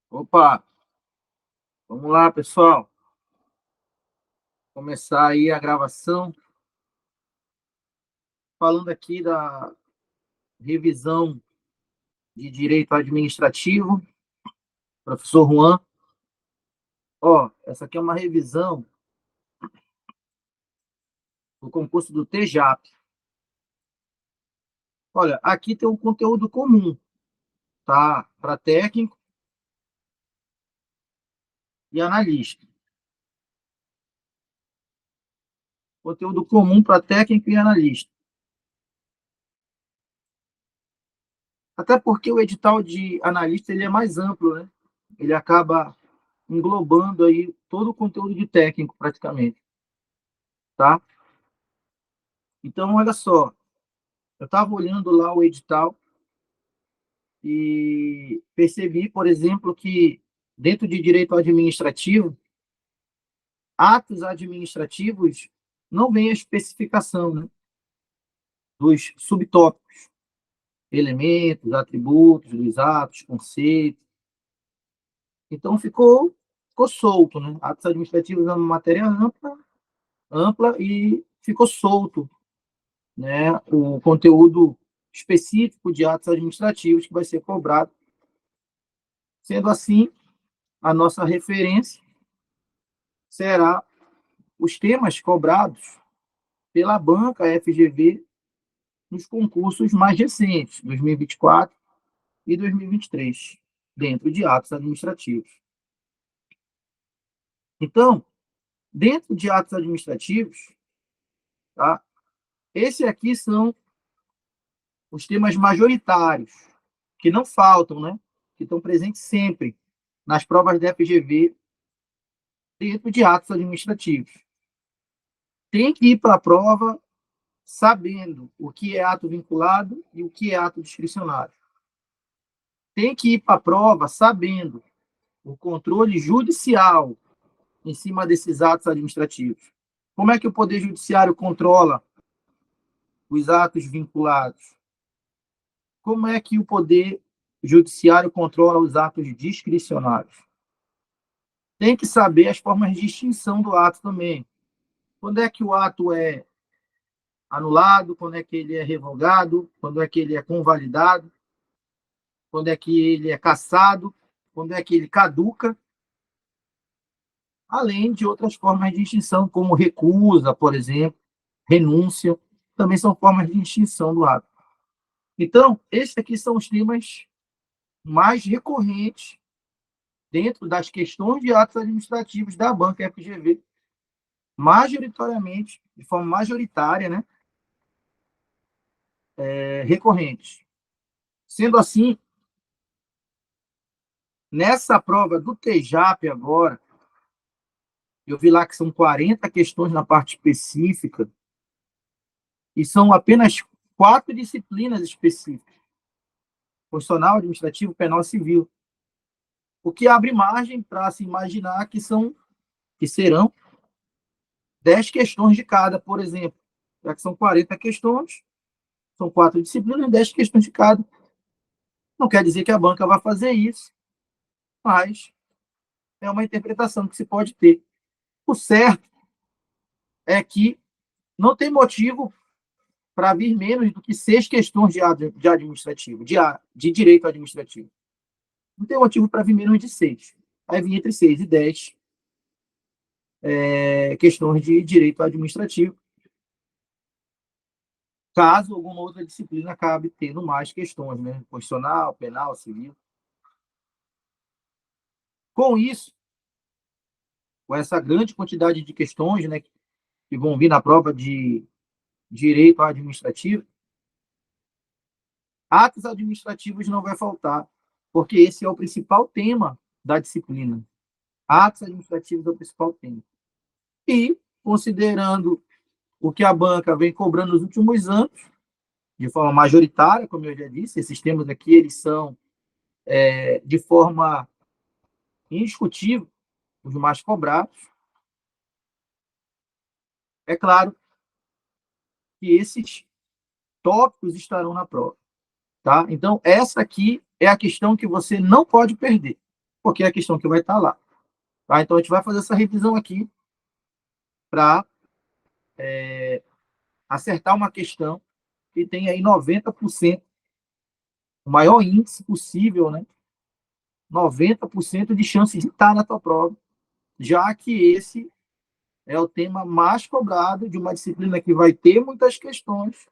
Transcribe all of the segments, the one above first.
Opa, vamos lá, pessoal. Começar aí a gravação, falando aqui da revisão de direito administrativo, professor Juan. Ó, essa aqui é uma revisão do concurso do TJAP. Olha, aqui tem um conteúdo comum, tá? Para técnico e analista. Conteúdo comum para técnico e analista. Até porque o edital de analista ele é mais amplo, né? Ele acaba englobando aí todo o conteúdo de técnico, praticamente, tá? Então, olha só, eu estava olhando lá o edital e percebi, por exemplo, que dentro de direito administrativo, atos administrativos não vem a especificação, né, dos subtópicos, elementos, atributos dos atos, conceitos. Então ficou solto, né? Atos administrativos é uma matéria ampla e ficou solto, né, o conteúdo específico de atos administrativos que vai ser cobrado. Sendo assim, a nossa referência será os temas cobrados pela banca FGV nos concursos mais recentes, 2024 e 2023, dentro de atos administrativos. Então, dentro de atos administrativos, tá? Esse aqui são os temas majoritários, que não faltam, né? Que estão presentes sempre nas provas da FGV dentro de atos administrativos. Tem que ir para a prova sabendo o que é ato vinculado e o que é ato discricionário. Tem que ir para a prova sabendo o controle judicial em cima desses atos administrativos. Como é que o Poder Judiciário controla os atos vinculados? Como é que o Poder Judiciário controla os atos discricionários? Tem que saber as formas de extinção do ato também. Quando é que o ato é anulado, quando é que ele é revogado, quando é que ele é convalidado, quando é que ele é cassado, quando é que ele caduca, além de outras formas de extinção, como recusa, por exemplo, renúncia, também são formas de extinção do ato. Então, esses aqui são os temas mais recorrentes dentro das questões de atos administrativos da banca FGV, majoritariamente, de forma majoritária, né, recorrentes. Sendo assim, nessa prova do TJAP agora, eu vi lá que são 40 questões na parte específica e são apenas 4 disciplinas específicas: constitucional, administrativo, penal e civil. O que abre margem para se imaginar que serão 10 questões de cada, por exemplo. Já que são 40 questões, são 4 disciplinas, 10 questões de cada. Não quer dizer que a banca vai fazer isso, mas é uma interpretação que se pode ter. O certo é que não tem motivo para vir menos do que 6 questões de administrativo, de direito administrativo. Não tem motivo para vir menos de 6. Vai vir entre 6 e 10 questões de direito administrativo, caso alguma outra disciplina acabe tendo mais questões, né? Constitucional, penal, civil. Com isso, com essa grande quantidade de questões, né, que vão vir na prova de direito administrativo, atos administrativos não vai faltar, porque esse é o principal tema da disciplina. Atos administrativos é o principal tema. E, considerando o que a banca vem cobrando nos últimos anos, de forma majoritária, como eu já disse, esses temas aqui, eles são, de forma indiscutível, os mais cobrados. É claro que esses tópicos estarão na prova, tá? Então, essa aqui é a questão que você não pode perder, porque é a questão que vai estar lá, tá? Então, a gente vai fazer essa revisão aqui para acertar uma questão que tem aí 90%, o maior índice possível, né? 90% de chance de estar na tua prova, já que esse é o tema mais cobrado de uma disciplina que vai ter muitas questões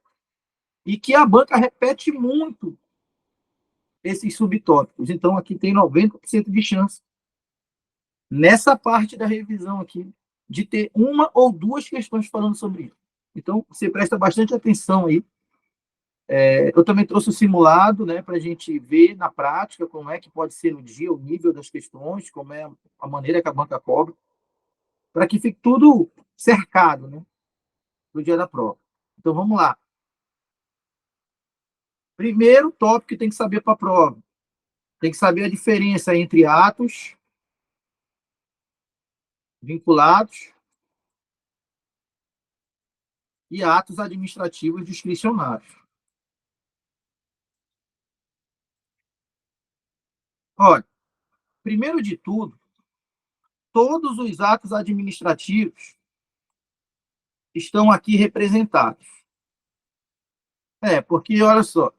e que a banca repete muito esses subtópicos. Então, aqui tem 90% de chance, nessa parte da revisão aqui, de ter uma ou duas questões falando sobre isso. Então, você presta bastante atenção aí. Eu também trouxe o simulado, né, para a gente ver na prática como é que pode ser o dia, o nível das questões, como é a maneira que a banca cobra, para que fique tudo cercado, né, no dia da prova. Então, vamos lá. Primeiro tópico que tem que saber para a prova. Tem que saber a diferença entre atos vinculados e atos administrativos discricionários. Olha, primeiro de tudo, todos os atos administrativos estão aqui representados. Porque, olha só,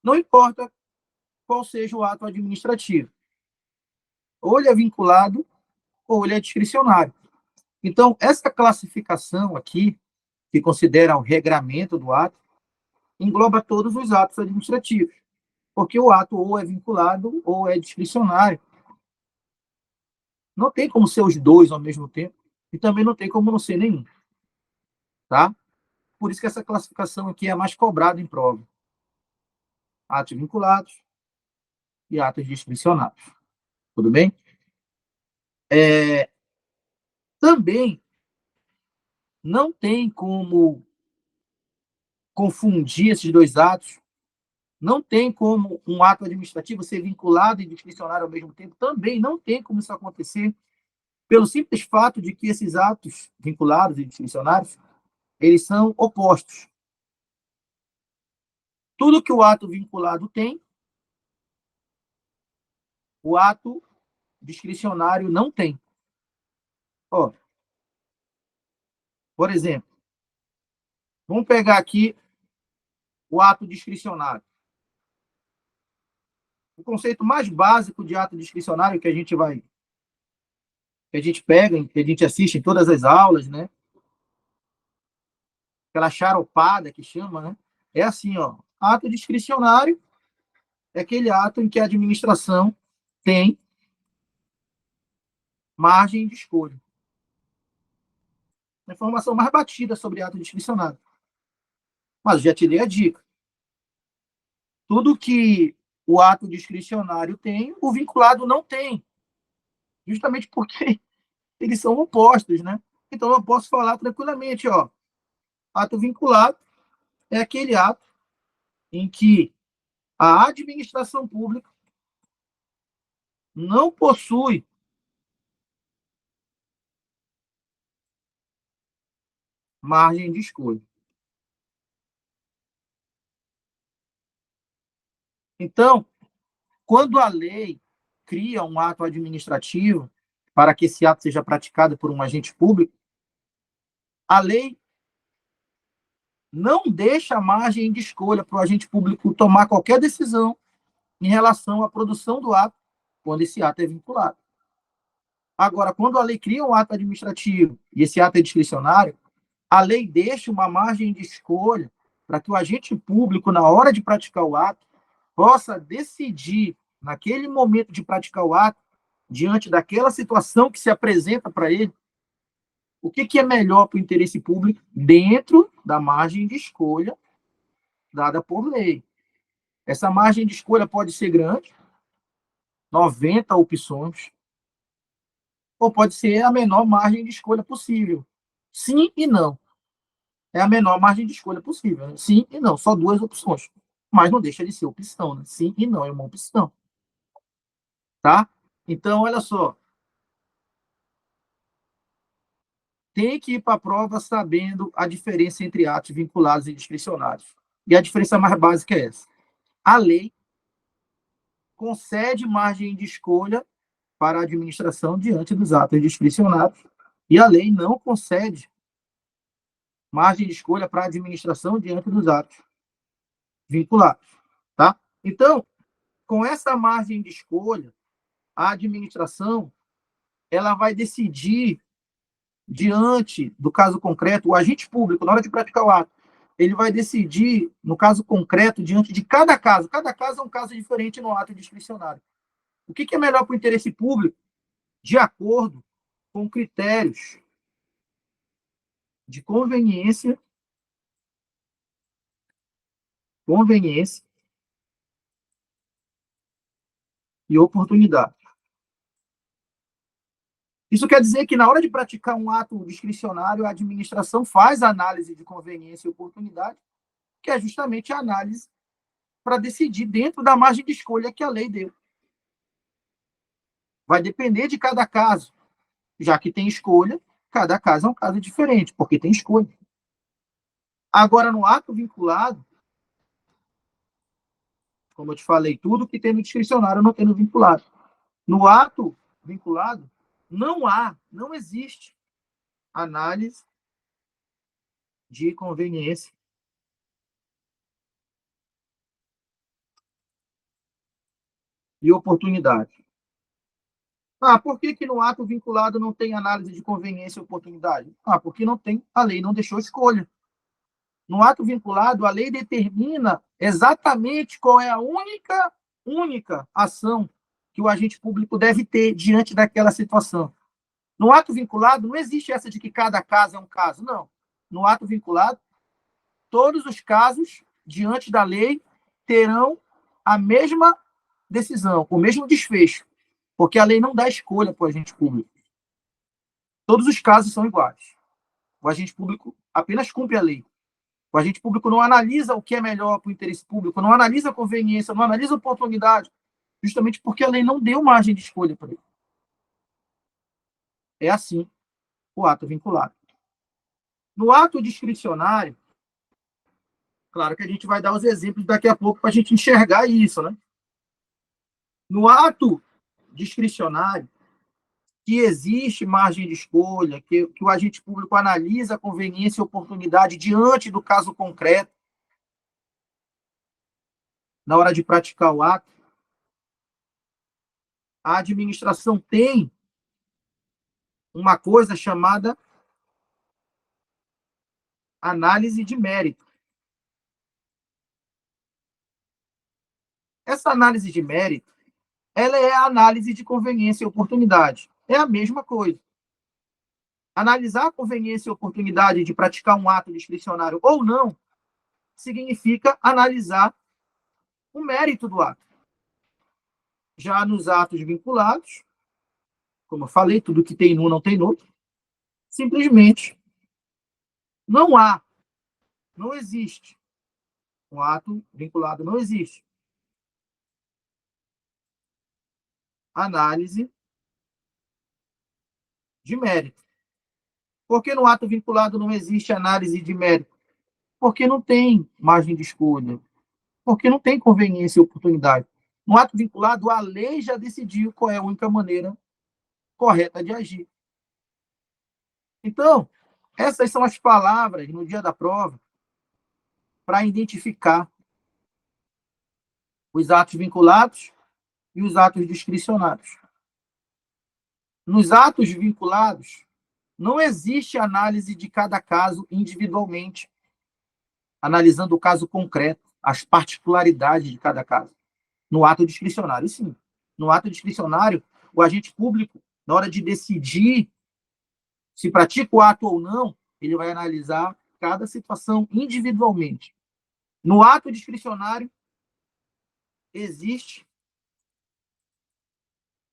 não importa qual seja o ato administrativo, ou ele é vinculado ou ele é discricionário. Então, essa classificação aqui, que considera o regramento do ato, engloba todos os atos administrativos, porque o ato ou é vinculado ou é discricionário. Não tem como ser os dois ao mesmo tempo, e também não tem como não ser nenhum, tá? Por isso que essa classificação aqui é mais cobrada em prova. Atos vinculados e atos discricionários. Tudo bem? Também não tem como confundir esses dois atos. Não tem como um ato administrativo ser vinculado e discricionário ao mesmo tempo. Também não tem como isso acontecer, pelo simples fato de que esses atos vinculados e discricionários, eles são opostos. Tudo que o ato vinculado tem, o ato discricionário não tem. Ó, por exemplo, vamos pegar aqui o ato discricionário. O conceito mais básico de ato discricionário que a gente pega, que a gente assiste em todas as aulas, né? Aquela charopada que chama, né? É assim, ó. Ato discricionário é aquele ato em que a administração tem margem de escolha. A informação mais batida sobre ato discricionário. Mas já te dei a dica. Tudo que o ato discricionário tem, o vinculado não tem. Justamente porque eles são opostos, né? Então eu posso falar tranquilamente, ó. Ato vinculado é aquele ato em que a administração pública não possui margem de escolha. Então, quando a lei cria um ato administrativo para que esse ato seja praticado por um agente público, a lei não deixa margem de escolha para o agente público tomar qualquer decisão em relação à produção do ato, quando esse ato é vinculado. Agora, quando a lei cria um ato administrativo e esse ato é discricionário, a lei deixa uma margem de escolha para que o agente público, na hora de praticar o ato, possa decidir, naquele momento de praticar o ato, diante daquela situação que se apresenta para ele, o que é melhor para o interesse público dentro da margem de escolha dada por lei. Essa margem de escolha pode ser grande, 90 opções, ou pode ser a menor margem de escolha possível. Sim e não. É a menor margem de escolha possível. Né? Sim e não, só duas opções. Mas não deixa de ser opção. Né? Sim e não é uma opção. Tá? Então, olha só. tem que ir para a prova sabendo a diferença entre atos vinculados e discricionários. E a diferença mais básica é essa. A lei concede margem de escolha para a administração diante dos atos discricionários e a lei não concede margem de escolha para a administração diante dos atos vinculados, tá? Então, com essa margem de escolha, a administração ela vai decidir diante do caso concreto, o agente público, na hora de praticar o ato, ele vai decidir, no caso concreto, diante de cada caso. Cada caso é um caso diferente no ato discricionário. O que é melhor para o interesse público, de acordo com critérios de conveniência e oportunidade. Isso quer dizer que, na hora de praticar um ato discricionário, a administração faz a análise de conveniência e oportunidade, que é justamente a análise para decidir dentro da margem de escolha que a lei deu. Vai depender de cada caso. Já que tem escolha, cada caso é um caso diferente, porque tem escolha. Agora, no ato vinculado, como eu te falei, tudo que tem no discricionário não tem no vinculado. No ato vinculado, não existe análise de conveniência e oportunidade. Ah, por que no ato vinculado não tem análise de conveniência e oportunidade? Ah, porque não tem, a lei não deixou escolha. No ato vinculado, a lei determina exatamente qual é a única ação que o agente público deve ter diante daquela situação. No ato vinculado, não existe essa de que cada caso é um caso, não. No ato vinculado, todos os casos, diante da lei, terão a mesma decisão, o mesmo desfecho, porque a lei não dá escolha para o agente público. Todos os casos são iguais. O agente público apenas cumpre a lei. O agente público não analisa o que é melhor para o interesse público, não analisa a conveniência, não analisa a oportunidade, justamente porque a lei não deu margem de escolha para ele. É assim o ato vinculado. No ato discricionário, claro que a gente vai dar os exemplos daqui a pouco para a gente enxergar isso, né? No ato discricionário, que existe margem de escolha, que o agente público analisa a conveniência e oportunidade diante do caso concreto, na hora de praticar o ato, a administração tem uma coisa chamada análise de mérito. Essa análise de mérito, ela é a análise de conveniência e oportunidade. É a mesma coisa. Analisar a conveniência e oportunidade de praticar um ato discricionário ou não, significa analisar o mérito do ato. Já nos atos vinculados, como eu falei, tudo que tem num não tem no outro, simplesmente não existe. Um ato vinculado não existe. Análise de mérito. Por que no ato vinculado não existe análise de mérito? Porque não tem margem de escolha. Porque não tem conveniência e oportunidade. No ato vinculado, a lei já decidiu qual é a única maneira correta de agir. Então, essas são as palavras no dia da prova para identificar os atos vinculados e os atos discricionários. Nos atos vinculados, não existe análise de cada caso individualmente, analisando o caso concreto, as particularidades de cada caso. No ato discricionário, sim. No ato discricionário, o agente público, na hora de decidir se pratica o ato ou não, ele vai analisar cada situação individualmente. No ato discricionário, existe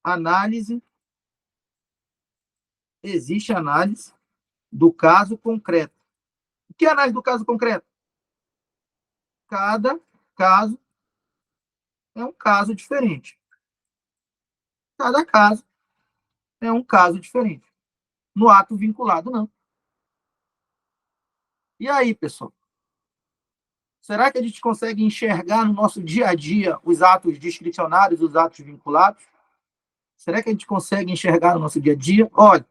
análise do caso concreto. O que é análise do caso concreto? Cada caso é um caso diferente. Cada caso é um caso diferente. No ato vinculado, não. E aí, pessoal? Será que a gente consegue enxergar no nosso dia a dia os atos discricionários, os atos vinculados? Será que a gente consegue enxergar no nosso dia a dia? Olha,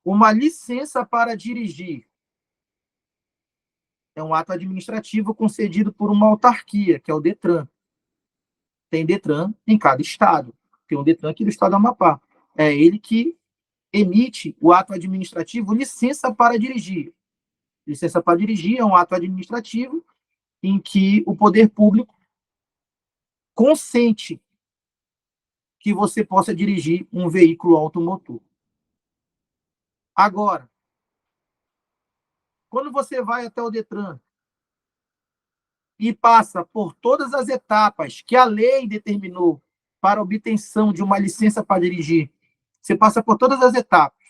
uma licença para dirigir é um ato administrativo concedido por uma autarquia, que é o Detran. Tem Detran em cada estado. Tem um Detran aqui do estado do Amapá. É ele que emite o ato administrativo licença para dirigir. Licença para dirigir é um ato administrativo em que o poder público consente que você possa dirigir um veículo automotor. Agora, quando você vai até o Detran e passa por todas as etapas que a lei determinou para a obtenção de uma licença para dirigir, você passa por todas as etapas.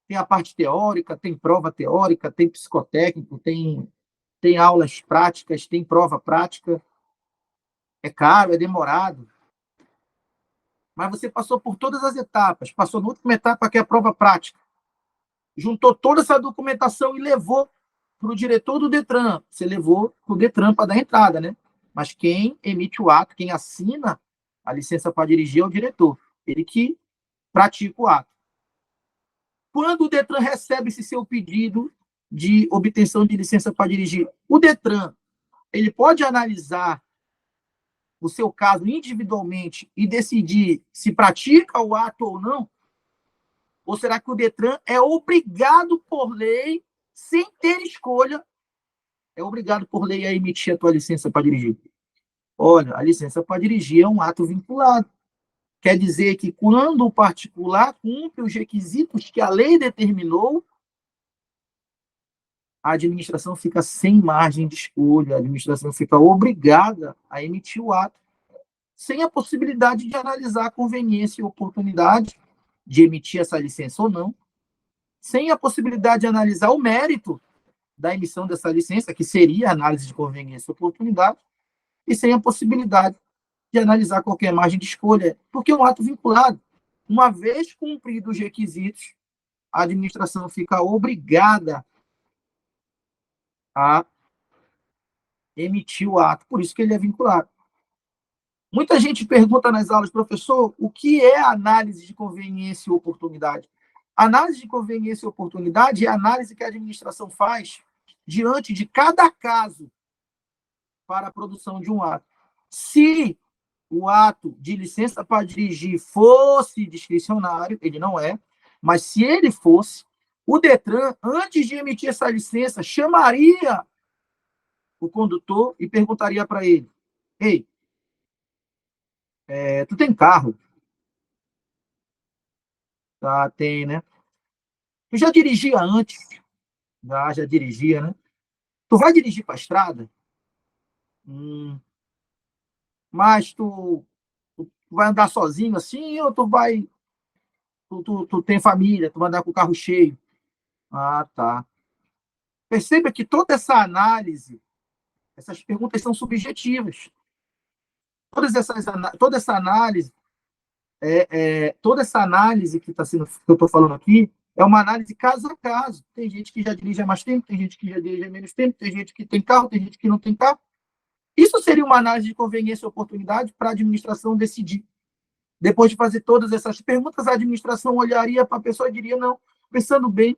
Tem a parte teórica, tem prova teórica, tem psicotécnico, tem aulas práticas, tem prova prática. É caro, é demorado. Mas você passou por todas as etapas. Passou na última etapa, que é a prova prática. Juntou toda essa documentação e levou para o diretor do Detran. Você levou para o Detran para dar entrada, né? Mas quem emite o ato, quem assina a licença para dirigir é o diretor. Ele que pratica o ato. Quando o Detran recebe esse seu pedido de obtenção de licença para dirigir, o Detran ele pode analisar o seu caso individualmente e decidir se pratica o ato ou não? Ou será que o Detran é obrigado por lei, sem ter escolha, é obrigado por lei a emitir a tua licença para dirigir? Olha, a licença para dirigir é um ato vinculado. Quer dizer que quando o particular cumpre os requisitos que a lei determinou, a administração fica sem margem de escolha, a administração fica obrigada a emitir o ato, sem a possibilidade de analisar a conveniência e oportunidade de emitir essa licença ou não, sem a possibilidade de analisar o mérito da emissão dessa licença, que seria a análise de conveniência e oportunidade, e sem a possibilidade de analisar qualquer margem de escolha, porque é um ato vinculado. Uma vez cumpridos os requisitos, a administração fica obrigada a emitir o ato, por isso que ele é vinculado. Muita gente pergunta nas aulas, professor, o que é análise de conveniência e oportunidade? Análise de conveniência e oportunidade é a análise que a administração faz diante de cada caso para a produção de um ato. Se o ato de licença para dirigir fosse discricionário, ele não é, mas se ele fosse, o Detran, antes de emitir essa licença, chamaria o condutor e perguntaria para ele: ei, tu tem carro? Tá, tem, né? Tu já dirigia antes? Já dirigia, né? Tu vai dirigir para a estrada? Hum, mas tu vai andar sozinho assim ou tu vai. Tu tem família, tu vai andar com o carro cheio? Ah, tá. Perceba que toda essa análise, essas perguntas são subjetivas. Toda essa análise, toda essa análise que que eu estou falando aqui, é uma análise caso a caso. Tem gente que já dirige há mais tempo, tem gente que já dirige há menos tempo, tem gente que tem carro, tem gente que não tem carro. Isso seria uma análise de conveniência e oportunidade para a administração decidir. Depois de fazer todas essas perguntas, a administração olharia para a pessoa e diria: não, pensando bem,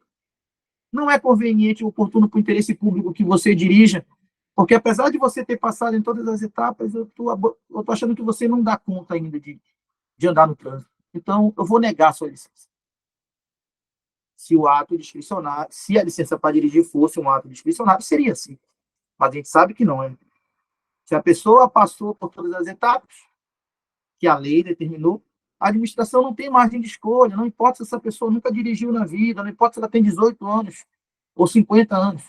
não é conveniente ou oportuno para o interesse público que você dirija, porque apesar de você ter passado em todas as etapas, eu tô achando que você não dá conta ainda de andar no trânsito. Então, eu vou negar a sua licença. Se o ato discricionário, se a licença para dirigir fosse um ato discricionário, seria assim. Mas a gente sabe que não é. Se a pessoa passou por todas as etapas que a lei determinou, a administração não tem margem de escolha, não importa se essa pessoa nunca dirigiu na vida, não importa se ela tem 18 anos ou 50 anos.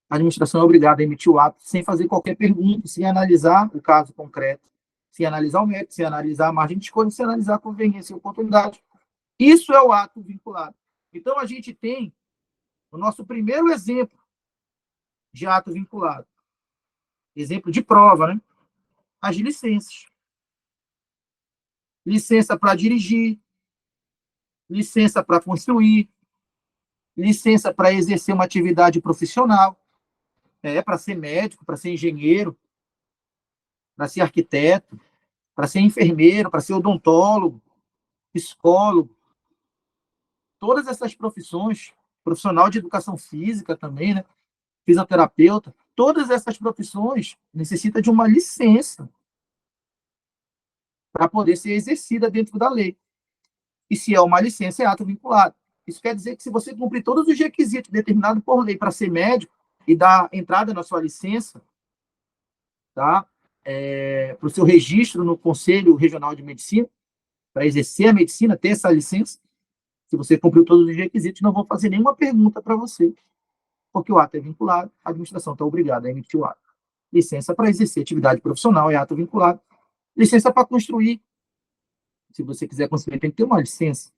A administração é obrigada a emitir o ato sem fazer qualquer pergunta, sem analisar o caso concreto, sem analisar o mérito, sem analisar a margem de escolha, sem analisar a conveniência e oportunidade. Isso é o ato vinculado. Então, a gente tem o nosso primeiro exemplo de ato vinculado, exemplo de prova, né? As licenças. Licença para dirigir, licença para construir, licença para exercer uma atividade profissional, para ser médico, para ser engenheiro, para ser arquiteto, para ser enfermeiro, para ser odontólogo, psicólogo, todas essas profissões, profissional de educação física também, né? Fisioterapeuta, todas essas profissões necessitam de uma licença para poder ser exercida dentro da lei. E se é uma licença, é ato vinculado. Isso quer dizer que se você cumprir todos os requisitos determinados por lei para ser médico e dar entrada na sua licença, tá? Para o seu registro no Conselho Regional de Medicina, para exercer a medicina, ter essa licença, se você cumpriu todos os requisitos, não vão fazer nenhuma pergunta para você, porque o ato é vinculado, a administração está obrigada a emitir o ato. Licença para exercer atividade profissional é ato vinculado. Licença para construir, se você quiser construir, tem que ter uma licença.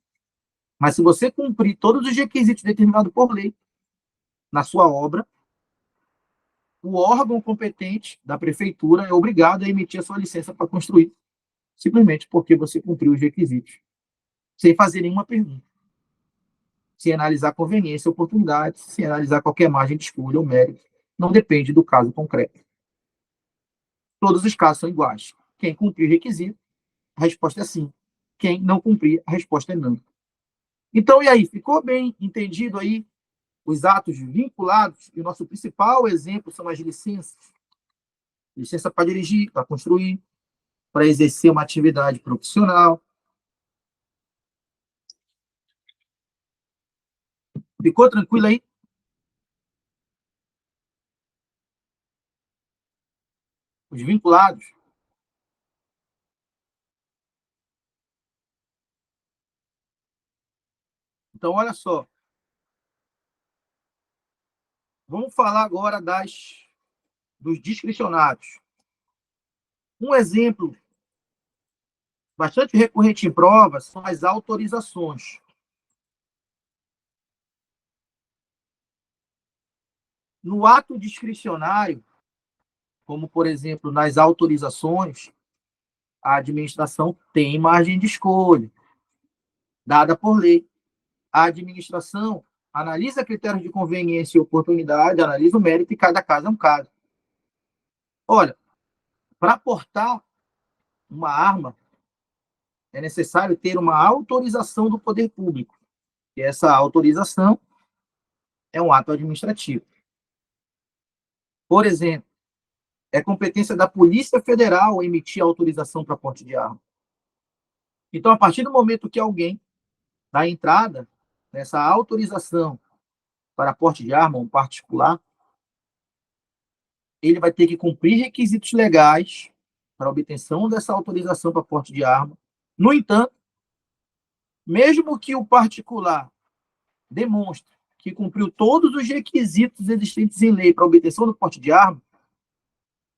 Mas se você cumprir todos os requisitos determinados por lei na sua obra, o órgão competente da prefeitura é obrigado a emitir a sua licença para construir, simplesmente porque você cumpriu os requisitos, sem fazer nenhuma pergunta, sem analisar conveniência, oportunidade, sem analisar qualquer margem de escolha ou mérito. Não depende do caso concreto. Todos os casos são iguais. Quem cumprir o requisito, a resposta é sim. Quem não cumprir, a resposta é não. Então, e aí? Ficou bem entendido aí os atos vinculados? E o nosso principal exemplo são as licenças. Licença para dirigir, para construir, para exercer uma atividade profissional. Ficou tranquilo aí? Os vinculados. Então, olha só. Vamos falar agora dos discricionários. Um exemplo bastante recorrente em provas são as autorizações. No ato discricionário, como, por exemplo, nas autorizações, a administração tem margem de escolha, dada por lei. A administração analisa critérios de conveniência e oportunidade, analisa o mérito e cada caso é um caso. Olha, para portar uma arma, é necessário ter uma autorização do poder público. E essa autorização é um ato administrativo. Por exemplo, é competência da Polícia Federal emitir autorização para porte de arma. Então, a partir do momento que alguém dá entrada nessa autorização para porte de arma, um particular, ele vai ter que cumprir requisitos legais para obtenção dessa autorização para porte de arma. No entanto, mesmo que o particular demonstre que cumpriu todos os requisitos existentes em lei para obtenção do porte de arma,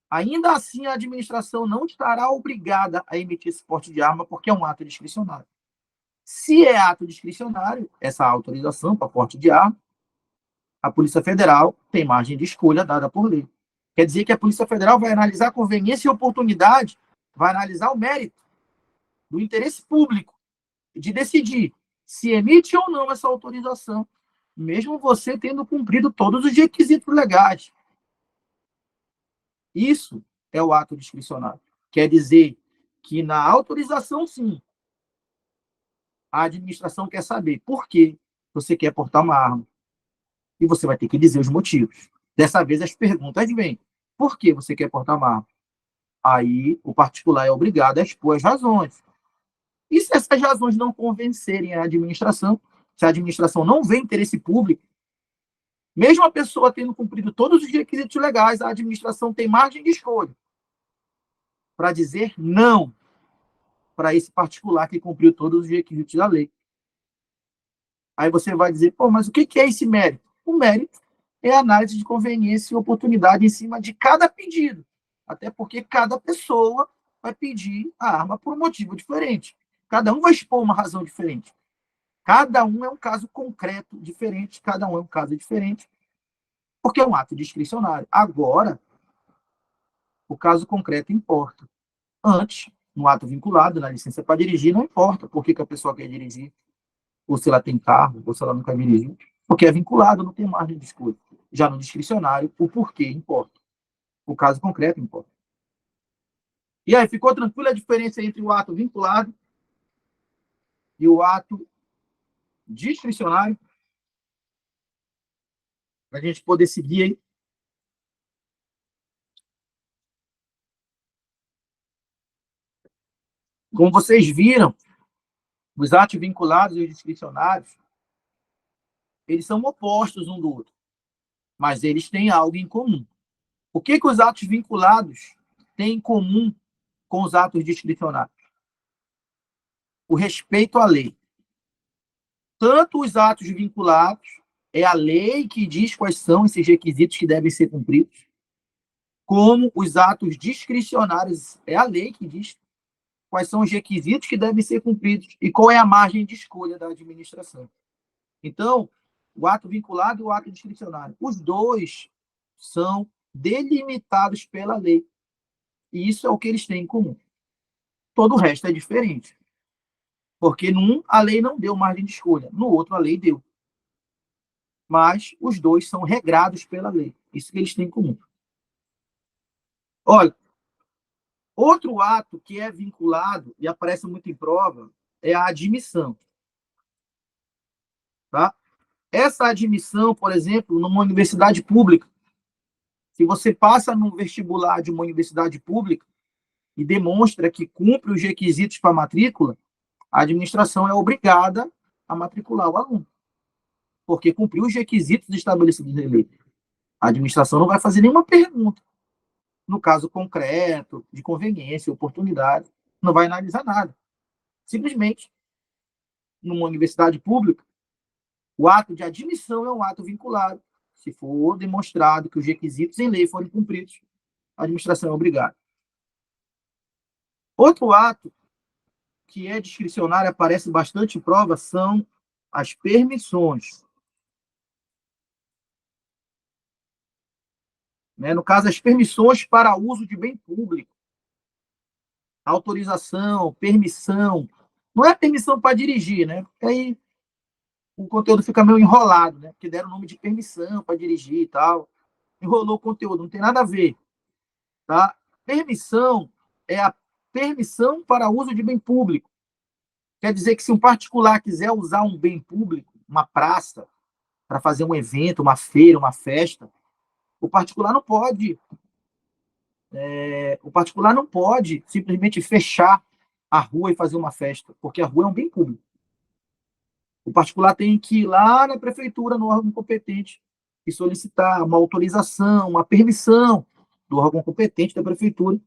ainda assim a administração não estará obrigada a emitir esse porte de arma porque é um ato discricionário. Se é ato discricionário, essa autorização para porte de arma, a Polícia Federal tem margem de escolha dada por lei. Quer dizer que a Polícia Federal vai analisar a conveniência e oportunidade, vai analisar o mérito do interesse público de decidir se emite ou não essa autorização, mesmo você tendo cumprido todos os requisitos legais. Isso é o ato discricionário. Quer dizer que na autorização, sim, a administração quer saber por que você quer portar uma arma. E você vai ter que dizer os motivos. Dessa vez as perguntas vêm. Por que você quer portar uma arma? Aí o particular é obrigado a expor as razões. E se essas razões não convencerem a administração, se a administração não vê interesse público, mesmo a pessoa tendo cumprido todos os requisitos legais, a administração tem margem de escolha para dizer não para esse particular que cumpriu todos os requisitos da lei. Aí você vai dizer, pô, mas o que é esse mérito? O mérito é a análise de conveniência e oportunidade em cima de cada pedido. Até porque cada pessoa vai pedir a arma por um motivo diferente. Cada um vai expor uma razão diferente. Cada um é um caso concreto diferente, cada um é um caso diferente, porque é um ato discricionário. Agora, o caso concreto importa. Antes, no ato vinculado, na licença para dirigir, não importa por que a pessoa quer dirigir, ou se ela tem carro, ou se ela nunca dirigiu. Porque é vinculado, não tem margem de escolha. Já no discricionário, o porquê importa. O caso concreto importa. E aí, ficou tranquila a diferença entre o ato vinculado e o ato discricionário? Para a gente poder seguir aí. Como vocês viram, os atos vinculados e os discricionários, eles são opostos um do outro, mas eles têm algo em comum. O que os atos vinculados têm em comum com os atos discricionários? O respeito à lei. Tanto os atos vinculados, é a lei que diz quais são esses requisitos que devem ser cumpridos, como os atos discricionários, é a lei que diz quais são os requisitos que devem ser cumpridos e qual é a margem de escolha da administração. Então, o ato vinculado e o ato discricionário, os dois são delimitados pela lei. E isso é o que eles têm em comum. Todo o resto é diferente. Porque num, a lei não deu margem de escolha, no outro, a lei deu. Mas os dois são regrados pela lei. Isso que eles têm em comum. Olha, outro ato que é vinculado e aparece muito em prova é a admissão. Tá? Essa admissão, por exemplo, numa universidade pública, se você passa no vestibular de uma universidade pública e demonstra que cumpre os requisitos para a matrícula, a administração é obrigada a matricular o aluno, porque cumpriu os requisitos estabelecidos em lei. A administração não vai fazer nenhuma pergunta. No caso concreto, de conveniência, oportunidade, não vai analisar nada. Simplesmente, numa universidade pública, o ato de admissão é um ato vinculado. Se for demonstrado que os requisitos em lei forem cumpridos, a administração é obrigada. Outro ato que é discricionário, aparece bastante em prova, são as permissões. Né? No caso, as permissões para uso de bem público. Autorização, permissão. Não é permissão para dirigir, né? Porque aí o conteúdo fica meio enrolado, né? Porque deram o nome de permissão para dirigir e tal. Enrolou o conteúdo, não tem nada a ver. Tá? Permissão é a permissão para uso de bem público. Quer dizer que se um particular quiser usar um bem público, uma praça, para fazer um evento, uma feira, uma festa, o particular não pode simplesmente fechar a rua e fazer uma festa, porque a rua é um bem público. O particular tem que ir lá na prefeitura, no órgão competente, e solicitar uma autorização, uma permissão do órgão competente da prefeitura,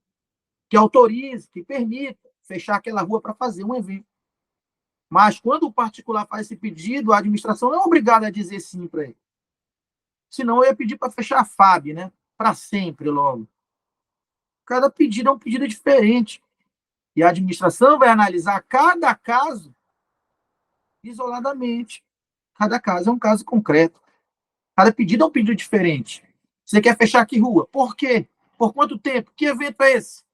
que autorize, que permita fechar aquela rua para fazer um evento. Mas quando o particular faz esse pedido, a administração não é obrigada a dizer sim para ele. Senão eu ia pedir para fechar a FAB, né? Para sempre logo. Cada pedido é um pedido diferente. E a administração vai analisar cada caso isoladamente. Cada caso é um caso concreto. Cada pedido é um pedido diferente. Você quer fechar que rua? Por quê? Por quanto tempo? Que evento é esse?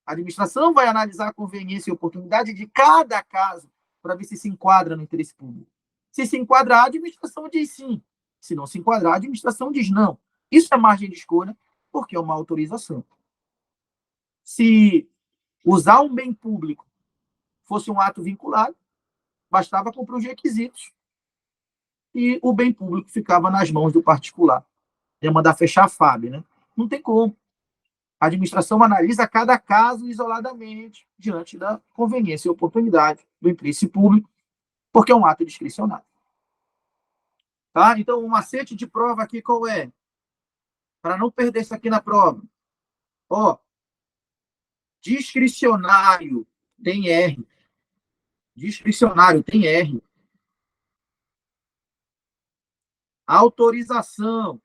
A administração vai analisar a conveniência e oportunidade de cada caso para ver se enquadra no interesse público. Se enquadrar, a administração diz sim. Se não se enquadrar, a administração diz não. Isso é margem de escolha, porque é uma autorização. Se usar um bem público fosse um ato vinculado, bastava cumprir os requisitos e o bem público ficava nas mãos do particular. Ia mandar fechar a FAB, né? Não tem como. A administração analisa cada caso isoladamente, diante da conveniência e oportunidade do interesse público, porque é um ato discricionário. Tá? Então, o macete de prova aqui qual é? Para não perder isso aqui na prova. Ó, discricionário tem R. Discricionário tem R. Autorização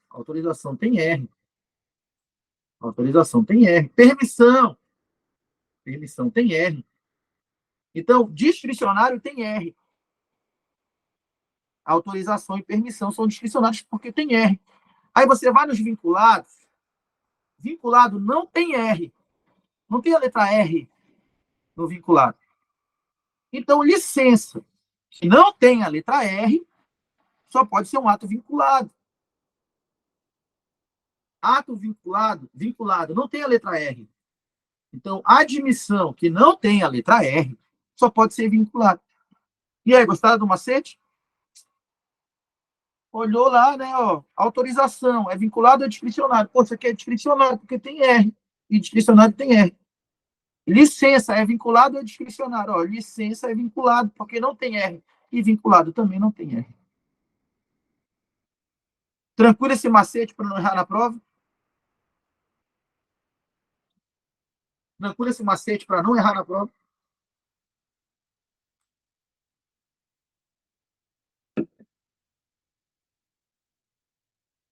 tem R. Autorização tem R. Permissão tem R. Então, discricionário tem R. Autorização e permissão são discricionários porque tem R. Aí você vai nos vinculados. Vinculado não tem R. Não tem a letra R no vinculado. Então, licença, que não tem a letra R, só pode ser um ato vinculado. Ato vinculado, não tem a letra R. Então, admissão que não tem a letra R só pode ser vinculado. E aí, gostaram do macete? Olhou lá, né? Ó, autorização, é vinculado ou discricionário? Pô, isso aqui é discricionário, porque tem R. E discricionário tem R. Licença é vinculado ou discricionário? Ó, licença é vinculado, porque não tem R. E vinculado também não tem R. Tranquilo esse macete para não errar na prova? Tranquilo esse macete para não errar na prova?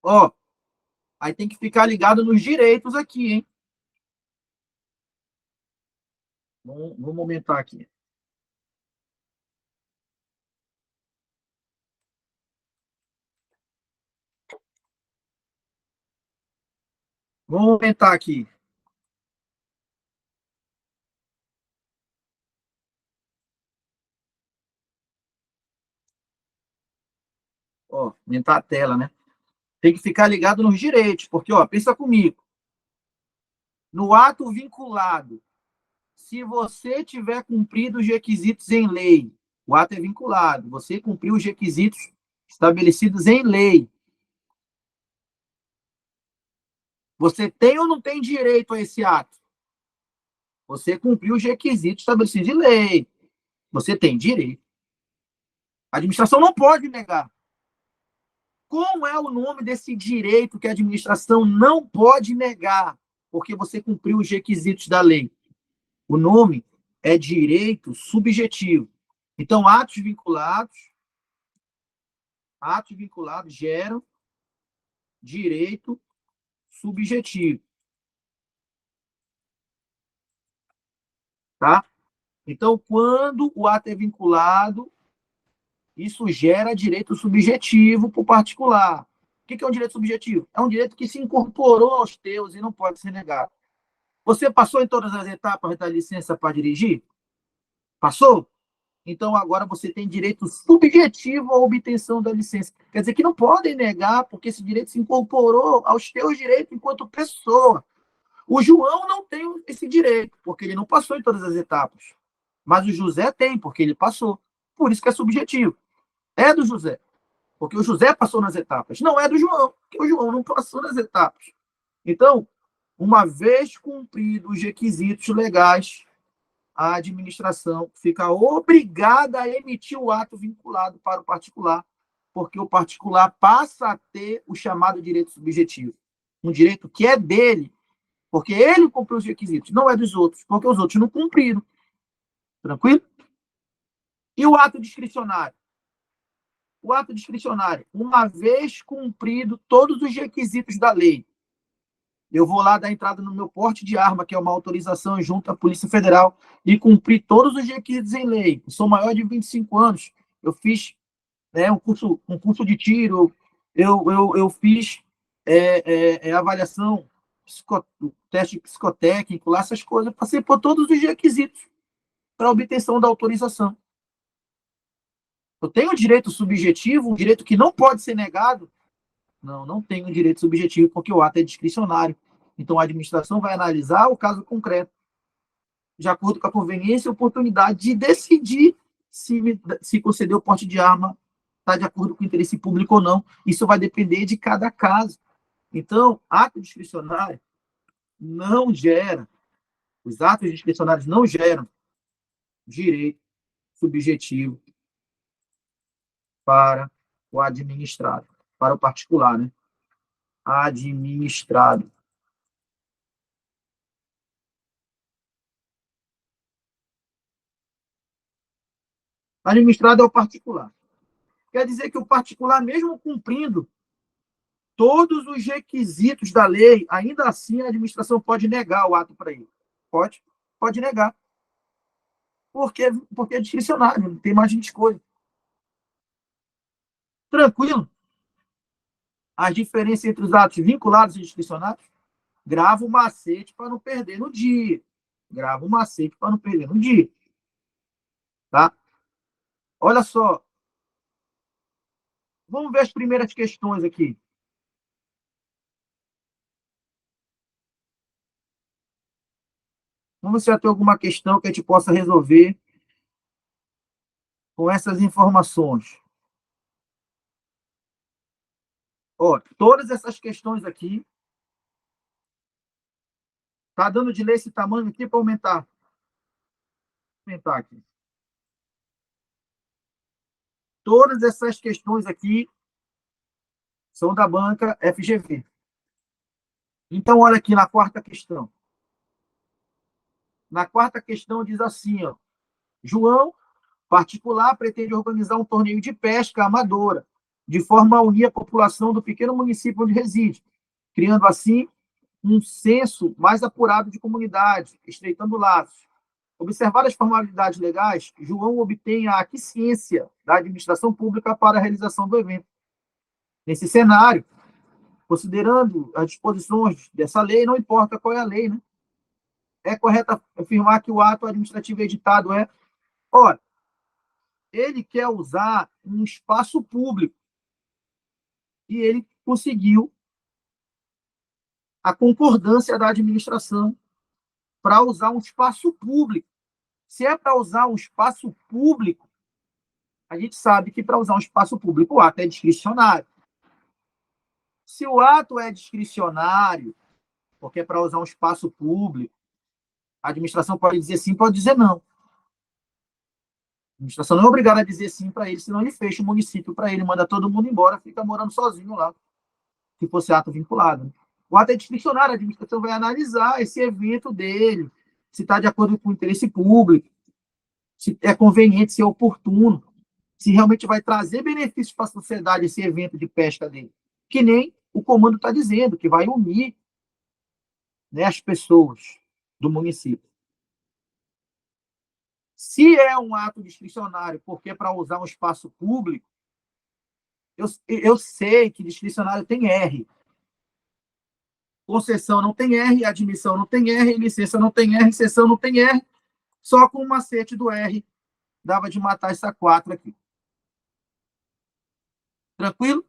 Ó, aí tem que ficar ligado nos direitos aqui, hein? Vamos aumentar aqui. Vamos aumentar aqui. Ó, aumentar a tela, né? Tem que ficar ligado nos direitos, porque, ó, pensa comigo. No ato vinculado, se você tiver cumprido os requisitos em lei, o ato é vinculado, você cumpriu os requisitos estabelecidos em lei, você tem ou não tem direito a esse ato? Você cumpriu os requisitos estabelecidos em lei, você tem direito. A administração não pode negar. Como é o nome desse direito que a administração não pode negar, porque você cumpriu os requisitos da lei? O nome é direito subjetivo. Então, atos vinculados geram direito subjetivo, tá? Então, quando o ato é vinculado, isso gera direito subjetivo para o particular. O que é um direito subjetivo? É um direito que se incorporou aos teus e não pode ser negado. Você passou em todas as etapas da licença para dirigir? Passou? Então, agora você tem direito subjetivo à obtenção da licença. Quer dizer que não podem negar, porque esse direito se incorporou aos teus direitos enquanto pessoa. O João não tem esse direito, porque ele não passou em todas as etapas. Mas o José tem, porque ele passou. Por isso que é subjetivo. É do José, porque o José passou nas etapas. Não é do João, porque o João não passou nas etapas. Então, uma vez cumpridos os requisitos legais, a administração fica obrigada a emitir o ato vinculado para o particular, porque o particular passa a ter o chamado direito subjetivo. Um direito que é dele, porque ele cumpriu os requisitos, não é dos outros, porque os outros não cumpriram. Tranquilo? E o ato discricionário? O ato discricionário, uma vez cumprido todos os requisitos da lei, eu vou lá dar entrada no meu porte de arma, que é uma autorização junto à Polícia Federal, e cumprir todos os requisitos em lei. Eu sou maior de 25 anos, eu fiz um curso de tiro, eu fiz avaliação, teste psicotécnico, lá essas coisas, passei por todos os requisitos para obtenção da autorização. Eu tenho um direito subjetivo, um direito que não pode ser negado? Não tenho um direito subjetivo, porque o ato é discricionário. Então, a administração vai analisar o caso concreto, de acordo com a conveniência e oportunidade de decidir se conceder o porte de arma está de acordo com o interesse público ou não. Isso vai depender de cada caso. Então, ato discricionário não gera, os atos discricionários não geram direito subjetivo para o administrado, para o particular, né? Administrado. Administrado é o particular. Quer dizer que o particular, mesmo cumprindo todos os requisitos da lei, ainda assim a administração pode negar o ato para ele. Pode negar. Porque é discricionário, não tem margem de escolha. Tranquilo? As diferenças entre os atos vinculados e discricionários? Grava o macete para não perder no dia. Grava o macete para não perder no dia. Tá? Olha só. Vamos ver as primeiras questões aqui. Vamos ver se já tem alguma questão que a gente possa resolver com essas informações. Ó, todas essas questões aqui, tá dando de ler esse tamanho aqui para aumentar? Aumentar aqui. Todas essas questões aqui são da banca FGV. Então, olha aqui na quarta questão. Na quarta questão diz assim, ó, João, particular, pretende organizar um torneio de pesca amadora, de forma a unir a população do pequeno município onde reside, criando assim um senso mais apurado de comunidade, estreitando laços. Observadas as formalidades legais, João obtém a aquiescência da administração pública para a realização do evento. Nesse cenário, considerando as disposições dessa lei, não importa qual é a lei, né? É correto afirmar que o ato administrativo editado é, ora, ele quer usar um espaço público e ele conseguiu a concordância da administração para usar um espaço público. Se é para usar um espaço público, a gente sabe que para usar um espaço público o ato é discricionário. Se o ato é discricionário, porque é para usar um espaço público, a administração pode dizer sim, pode dizer não. A administração não é obrigada a dizer sim para ele, senão ele fecha o município para ele, manda todo mundo embora, fica morando sozinho lá, se fosse ato vinculado. O ato é discricionário, a administração vai analisar esse evento dele, se está de acordo com o interesse público, se é conveniente, se é oportuno, se realmente vai trazer benefícios para a sociedade esse evento de pesca dele. Que nem o comando está dizendo, que vai unir, né, as pessoas do município. Se é um ato discricionário, porque é para usar um espaço público, eu sei que discricionário tem R. Concessão não tem R, admissão não tem R, licença não tem R, cessão não tem R. Só com o macete do R dava de matar essa 4 aqui. Tranquilo?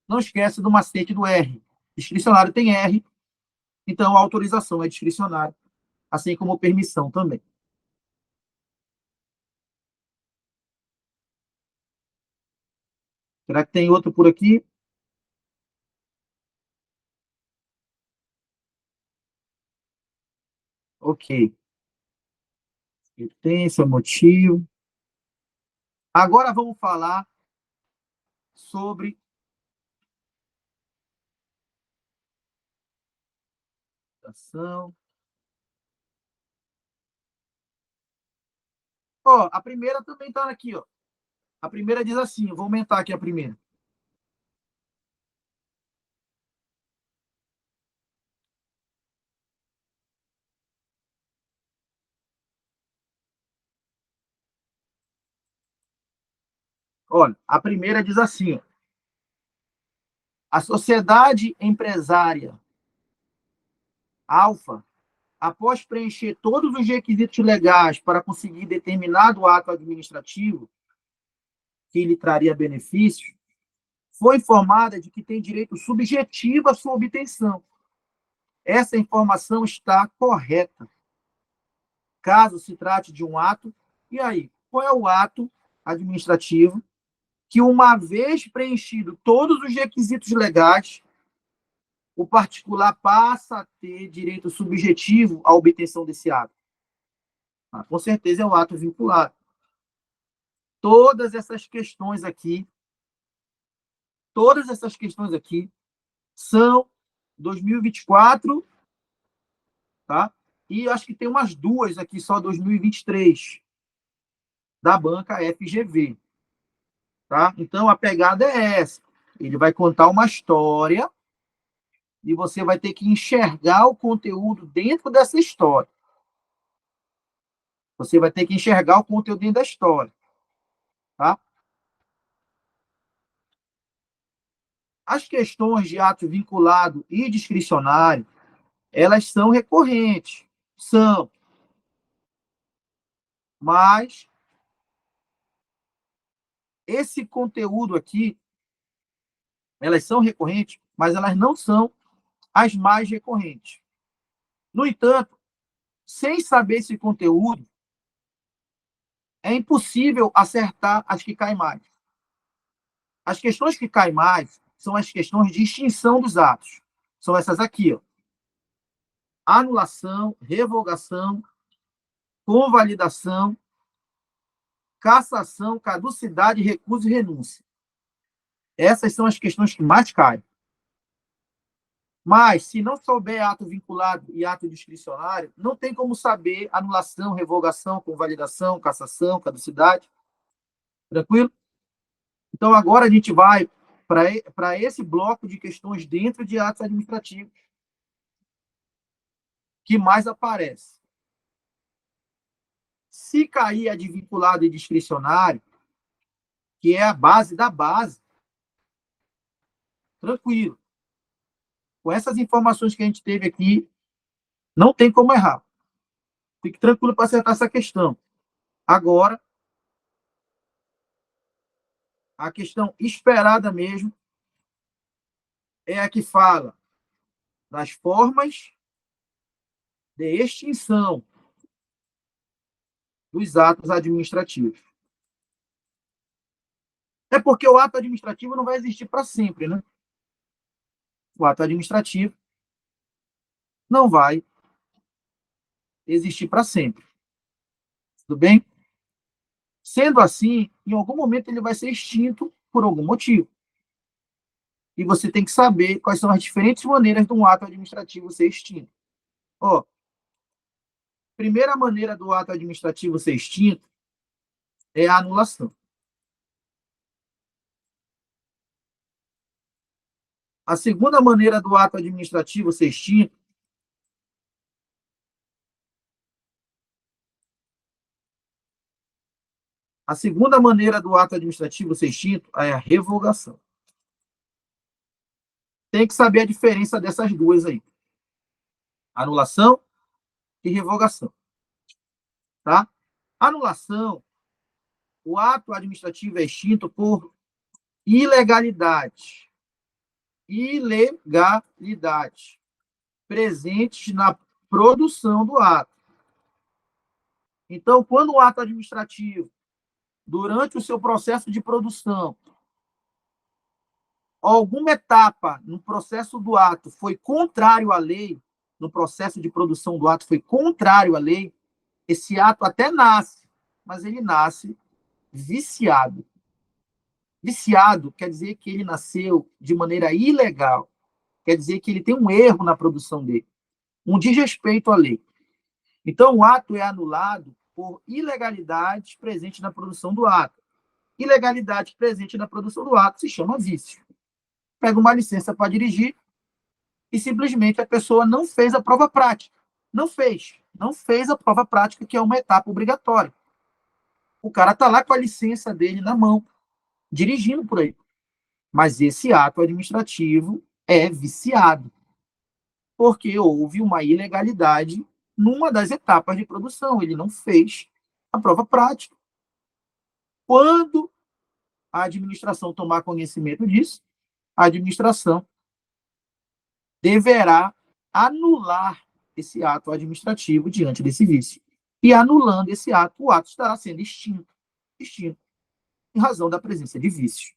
Não esquece do macete do R. Discricionário tem R, então a autorização é discricionária, assim como permissão também. Será que tem outro por aqui? Ok. Tem seu motivo. Agora vamos falar sobre ação. Ó, a primeira também está aqui, ó. A primeira diz assim, vou aumentar aqui a primeira. Olha, a primeira diz assim, ó, a sociedade empresária Alfa, após preencher todos os requisitos legais para conseguir determinado ato administrativo que lhe traria benefícios, foi informada de que tem direito subjetivo à sua obtenção. Essa informação está correta. Caso se trate de um ato, e aí, qual é o ato administrativo que, uma vez preenchido todos os requisitos legais, o particular passa a ter direito subjetivo à obtenção desse ato? Com certeza é o ato vinculado. Todas essas questões aqui, todas essas questões aqui são 2024, tá? E acho que tem umas duas aqui só 2023 da banca FGV, tá? Então a pegada é essa. Ele vai contar uma história e você vai ter que enxergar o conteúdo dentro dessa história. Você vai ter que enxergar o conteúdo dentro da história, tá? As questões de ato vinculado e discricionário, elas são recorrentes, são, mas esse conteúdo aqui Elas são recorrentes, mas elas não são as mais recorrentes. No entanto, sem saber esse conteúdo, é impossível acertar as que caem mais. As questões que caem mais são as questões de extinção dos atos. São essas aqui, ó. Anulação, revogação, convalidação, cassação, caducidade, recusa e renúncia. Essas são as questões que mais caem. Mas, se não souber ato vinculado e ato discricionário, não tem como saber anulação, revogação, convalidação, cassação, caducidade. Tranquilo? Então, agora a gente vai para esse bloco de questões dentro de atos administrativos que mais aparece. Se cair a de vinculado e discricionário, que é a base da base, tranquilo. Com essas informações que a gente teve aqui, não tem como errar. Fique tranquilo para acertar essa questão. Agora, a questão esperada mesmo é a que fala das formas de extinção dos atos administrativos. É porque o ato administrativo não vai existir para sempre, né? O ato administrativo não vai existir para sempre. Tudo bem? Sendo assim, em algum momento ele vai ser extinto por algum motivo. E você tem que saber quais são as diferentes maneiras de um ato administrativo ser extinto. Ó, primeira maneira do ato administrativo ser extinto é a anulação. A segunda maneira do ato administrativo ser extinto é a revogação. Tem que saber a diferença dessas duas aí. Anulação e revogação. Tá? Anulação, o ato administrativo é extinto por ilegalidade. Ilegalidade presentes na produção do ato. Então, quando o ato administrativo, durante o seu processo de produção, alguma etapa no processo do ato foi contrário à lei, no processo de produção do ato foi contrário à lei, esse ato até nasce, mas ele nasce viciado. Viciado quer dizer que ele nasceu de maneira ilegal, quer dizer que ele tem um erro na produção dele, um desrespeito à lei. Então, o ato é anulado por ilegalidade presente na produção do ato. Ilegalidade presente na produção do ato se chama vício. Pega uma licença para dirigir e simplesmente a pessoa não fez a prova prática. Não fez a prova prática, que é uma etapa obrigatória. O cara está lá com a licença dele na mão, dirigindo por aí. Mas esse ato administrativo é viciado, porque houve uma ilegalidade numa das etapas de produção. Ele não fez a prova prática. Quando a administração tomar conhecimento disso, a administração deverá anular esse ato administrativo diante desse vício. E anulando esse ato, o ato estará sendo extinto, em razão da presença de vício.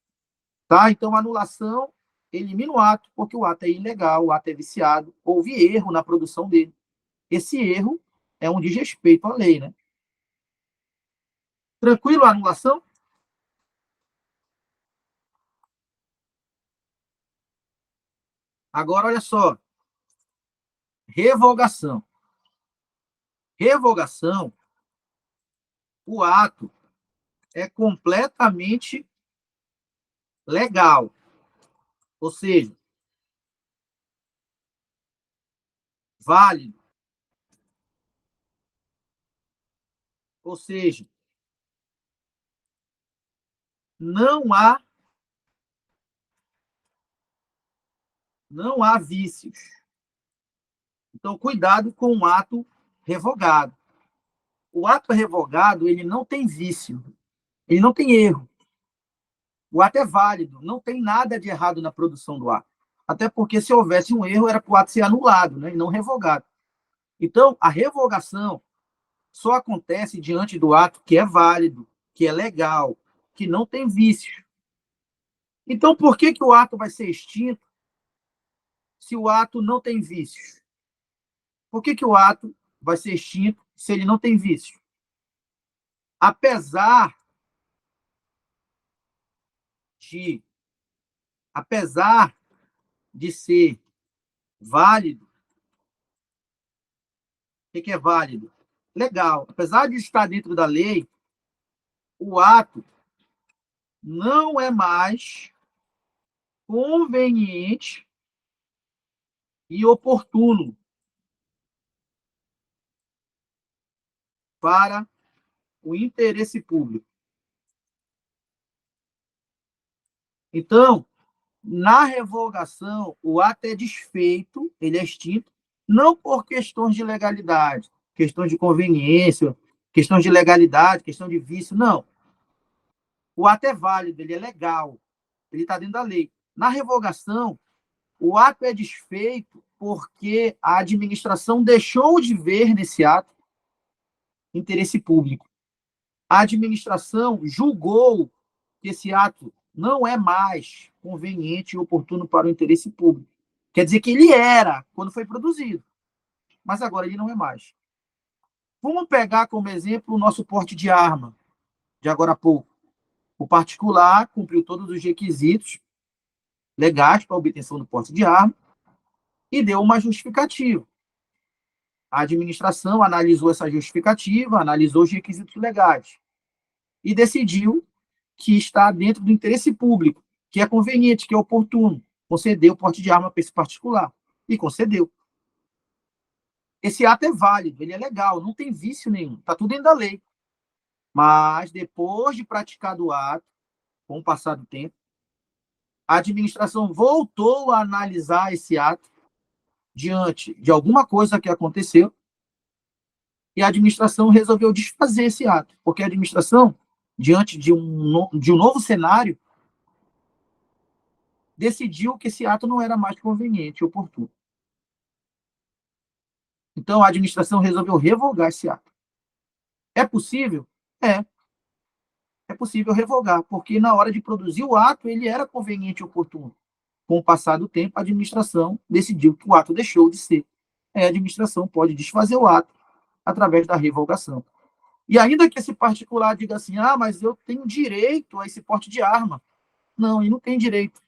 Tá? Então, a anulação elimina o ato, porque o ato é ilegal, o ato é viciado, houve erro na produção dele. Esse erro é um desrespeito à lei, né? Tranquilo a anulação? Agora, olha só. Revogação. Revogação, o ato é completamente legal. Ou seja, válido. Ou seja, não há vícios. Então, cuidado com o ato revogado. O ato revogado, ele não tem vício, ele não tem erro. O ato é válido, não tem nada de errado na produção do ato. Até porque, se houvesse um erro, era para o ato ser anulado, né, e não revogado. Então, a revogação só acontece diante do ato que é válido, que é legal, que não tem vício. Então, por que, que o ato vai ser extinto se o ato não tem vícios? Por que, que o ato vai ser extinto se ele não tem vício? Apesar de, apesar de ser válido, o que é válido? Legal. Apesar de estar dentro da lei, o ato não é mais conveniente e oportuno para o interesse público. Então, na revogação, o ato é desfeito, ele é extinto, não por questões de legalidade, questões de conveniência, questões de legalidade, questão de vício, não. O ato é válido, ele é legal, ele está dentro da lei. Na revogação, o ato é desfeito porque a administração deixou de ver nesse ato interesse público. A administração julgou que esse ato não é mais conveniente e oportuno para o interesse público. Quer dizer que ele era quando foi produzido, mas agora ele não é mais. Vamos pegar como exemplo o nosso porte de arma, de agora a pouco. O particular cumpriu todos os requisitos legais para a obtenção do porte de arma e deu uma justificativa. A administração analisou essa justificativa, analisou os requisitos legais e decidiu que está dentro do interesse público, que é conveniente, que é oportuno, conceder o porte de arma para esse particular. E concedeu. Esse ato é válido, ele é legal, não tem vício nenhum, está tudo dentro da lei. Mas, depois de praticado o ato, com o passar do tempo, a administração voltou a analisar esse ato diante de alguma coisa que aconteceu e a administração resolveu desfazer esse ato, porque a administração, diante de um novo cenário, decidiu que esse ato não era mais conveniente e oportuno. Então, a administração resolveu revogar esse ato. É possível? É. É possível revogar, porque na hora de produzir o ato, ele era conveniente e oportuno. Com o passar do tempo, a administração decidiu que o ato deixou de ser. A administração pode desfazer o ato através da revogação. E ainda que esse particular diga assim, mas eu tenho direito a esse porte de arma. Não, ele não tem direito.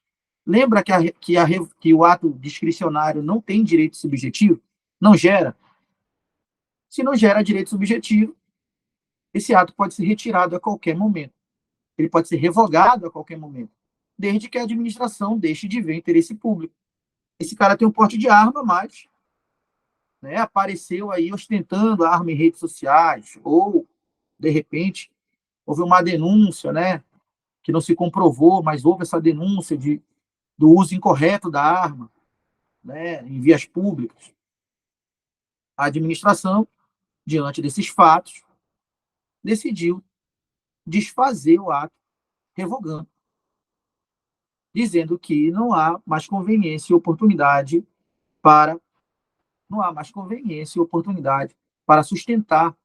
Lembra que o ato discricionário não tem direito subjetivo? Não gera? Se não gera direito subjetivo, esse ato pode ser retirado a qualquer momento. Ele pode ser revogado a qualquer momento, desde que a administração deixe de ver interesse público. Esse cara tem um porte de arma, mas apareceu aí ostentando a arma em redes sociais, ou, de repente, houve uma denúncia, que não se comprovou, mas houve essa denúncia do uso incorreto da arma, em vias públicas. A administração, diante desses fatos, decidiu desfazer o ato, revogando, dizendo que não há mais conveniência e oportunidade para não há mais conveniência e oportunidade para sustentar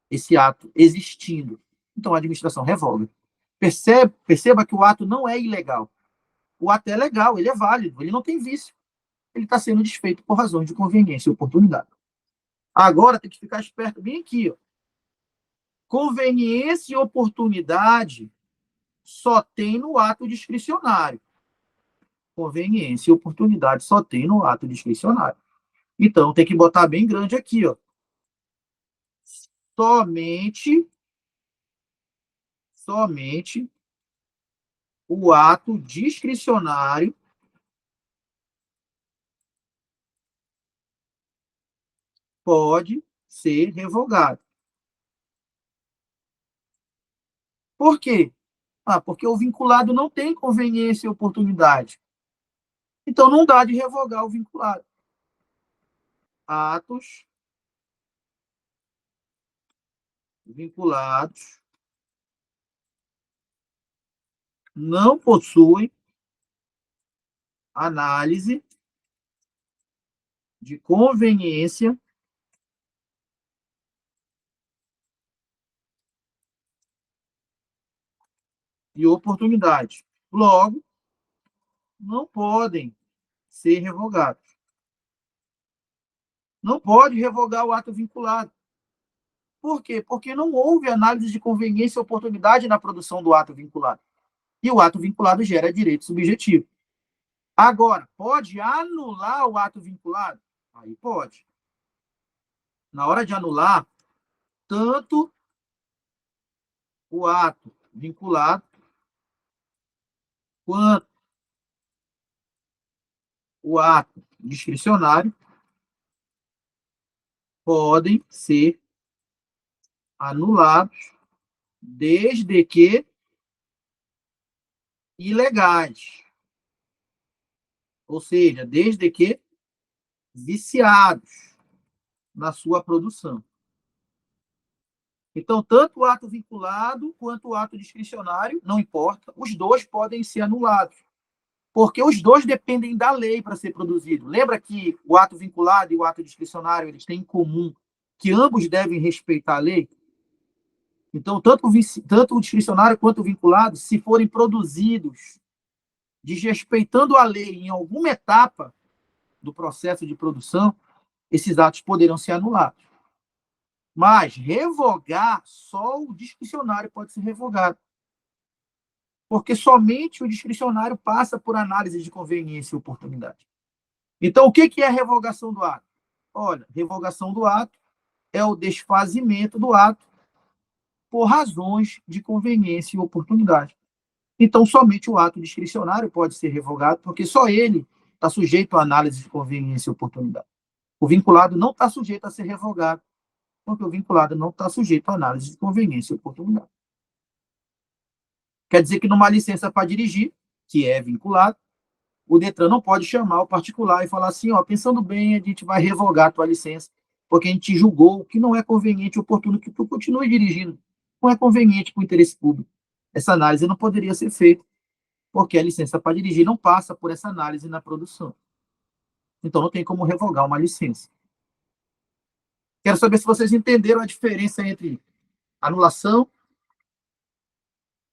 esse ato existindo. Então a administração revoga. Perceba que o ato não é ilegal. O ato é legal, ele é válido, ele não tem vício. Ele está sendo desfeito por razões de conveniência e oportunidade. Agora tem que ficar esperto bem aqui. Ó. Conveniência e oportunidade só tem no ato discricionário. Conveniência e oportunidade só tem no ato discricionário. Então, tem que botar bem grande aqui, ó. Somente o ato discricionário pode ser revogado. Por quê? Porque o vinculado não tem conveniência e oportunidade. Então, não dá de revogar o vinculado. Atos vinculados não possuem análise de conveniência e oportunidade. Logo, não podem ser revogados. Não pode revogar o ato vinculado. Por quê? Porque não houve análise de conveniência e oportunidade na produção do ato vinculado. E o ato vinculado gera direito subjetivo. Agora, pode anular o ato vinculado? Aí pode. Na hora de anular, tanto o ato vinculado quanto o ato discricionário podem ser anulados desde que ilegais. Ou seja, desde que viciados na sua produção. Então, tanto o ato vinculado quanto o ato discricionário, não importa, os dois podem ser anulados, porque os dois dependem da lei para ser produzido. Lembra que o ato vinculado e o ato discricionário eles têm em comum que ambos devem respeitar a lei? Então, tanto o discricionário quanto o vinculado, se forem produzidos desrespeitando a lei em alguma etapa do processo de produção, esses atos poderão ser anulados. Mas revogar, só o discricionário pode ser revogado. Porque somente o discricionário passa por análise de conveniência e oportunidade. Então, o que é a revogação do ato? Olha, revogação do ato é o desfazimento do ato por razões de conveniência e oportunidade. Então, somente o ato discricionário pode ser revogado, porque só ele está sujeito à análise de conveniência e oportunidade. O vinculado não está sujeito a ser revogado, porque o vinculado não está sujeito à análise de conveniência e oportunidade. Quer dizer que numa licença para dirigir, que é vinculado, o Detran não pode chamar o particular e falar assim, ó, pensando bem, a gente vai revogar a tua licença, porque a gente julgou que não é conveniente e oportuno que tu continue dirigindo. Não é conveniente para o interesse público. Essa análise não poderia ser feita, porque a licença para dirigir não passa por essa análise na produção. Então não tem como revogar uma licença. Quero saber se vocês entenderam a diferença entre anulação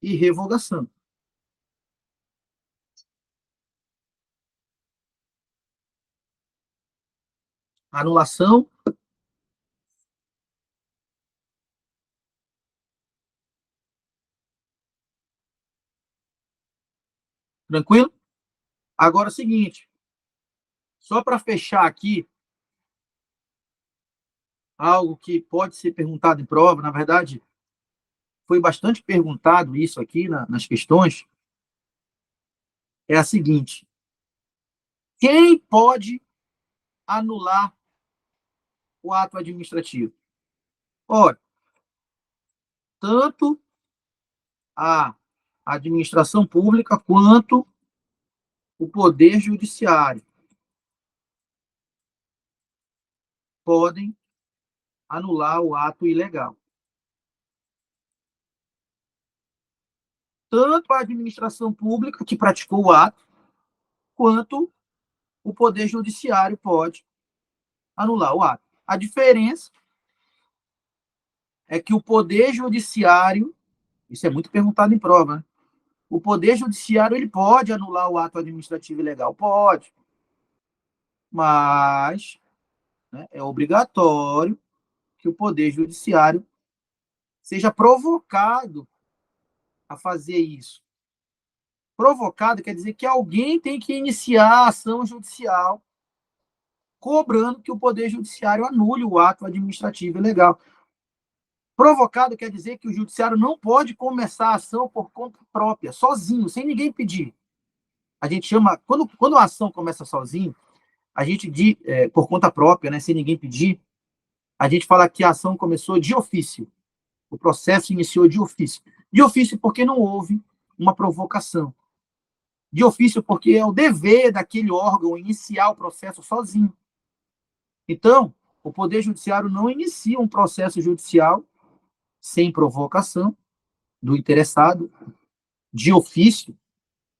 e revogação. Anulação. Tranquilo? Agora é o seguinte, só para fechar aqui, algo que pode ser perguntado em prova, na verdade, foi bastante perguntado isso aqui nas questões, é a seguinte, quem pode anular o ato administrativo? Ora, tanto a administração pública quanto o poder judiciário podem anular o ato ilegal. Tanto a administração pública que praticou o ato, quanto o poder judiciário pode anular o ato. A diferença é que o poder judiciário, isso é muito perguntado em prova, né? O poder judiciário ele pode anular o ato administrativo ilegal, pode, mas né, é obrigatório que o poder judiciário seja provocado a fazer isso. Provocado quer dizer que alguém tem que iniciar a ação judicial cobrando que o poder judiciário anule o ato administrativo ilegal. Provocado quer dizer que o judiciário não pode começar a ação por conta própria, sozinho, sem ninguém pedir. A gente chama, quando a ação começa sozinho, a gente diz, por conta própria, né, sem ninguém pedir, a gente fala que a ação começou de ofício. O processo iniciou de ofício. De ofício porque não houve uma provocação. De ofício porque é o dever daquele órgão iniciar o processo sozinho. Então, o Poder Judiciário não inicia um processo judicial sem provocação do interessado de ofício,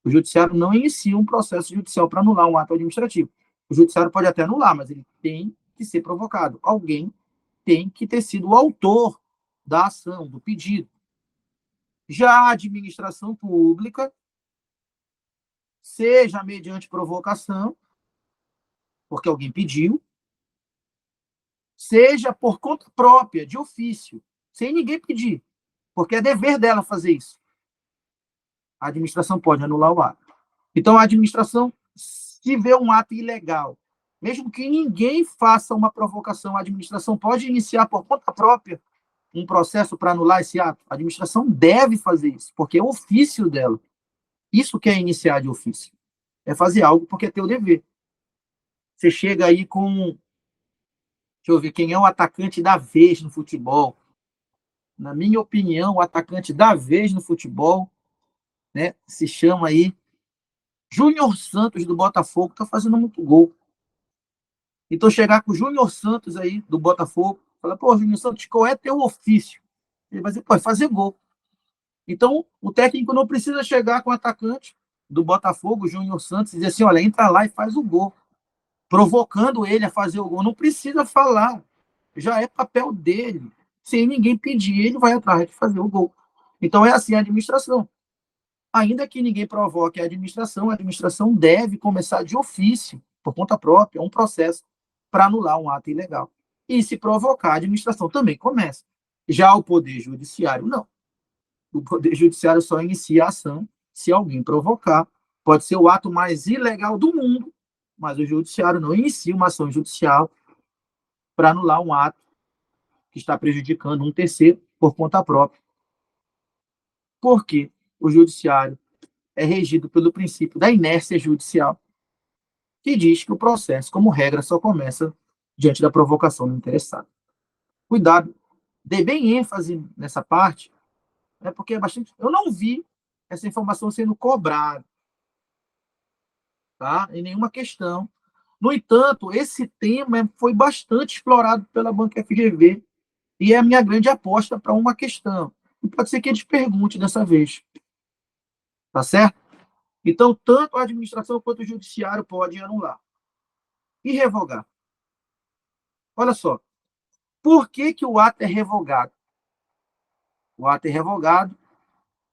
o judiciário não inicia um processo judicial para anular um ato administrativo. O judiciário pode até anular, mas ele tem que ser provocado. Alguém tem que ter sido o autor da ação, do pedido. Já a administração pública, seja mediante provocação, porque alguém pediu, seja por conta própria, de ofício, sem ninguém pedir, porque é dever dela fazer isso. A administração pode anular o ato. Então, a administração, se vê um ato ilegal, mesmo que ninguém faça uma provocação, a administração pode iniciar por conta própria um processo para anular esse ato. A administração deve fazer isso, porque é o ofício dela. Isso que é iniciar de ofício. É fazer algo porque é teu dever. Você chega aí com... Deixa eu ver, quem é o atacante da vez no futebol? Na minha opinião, o atacante da vez no futebol, né, se chama aí Júnior Santos, do Botafogo, está fazendo muito gol. Então, chegar com o Júnior Santos aí, do Botafogo, falar, pô, Júnior Santos, qual é teu ofício? Ele vai dizer, pô, é fazer gol. Então, o técnico não precisa chegar com o atacante do Botafogo, Júnior Santos, e dizer assim, olha, entra lá e faz o gol, provocando ele a fazer o gol. Não precisa falar, já é papel dele. Sem ninguém pedir, ele vai atrás de fazer o gol. Então, é assim a administração. Ainda que ninguém provoque a administração deve começar de ofício, por conta própria, um processo para anular um ato ilegal. E se provocar, a administração também começa. Já o Poder Judiciário, não. O Poder Judiciário só inicia a ação se alguém provocar. Pode ser o ato mais ilegal do mundo, mas o Judiciário não inicia uma ação judicial para anular um ato que está prejudicando um terceiro por conta própria. Por quê? O Judiciário é regido pelo princípio da inércia judicial, que diz que o processo, como regra, só começa diante da provocação do interessado. Cuidado, dê bem ênfase nessa parte, né, porque é bastante... Eu não vi essa informação sendo cobrada, tá, em nenhuma questão. No entanto, esse tema foi bastante explorado pela banca FGV e é a minha grande aposta para uma questão. E pode ser que eles perguntem dessa vez. Tá certo? Então, tanto a administração quanto o judiciário podem anular e revogar. Olha só, por que, que o ato é revogado? O ato é revogado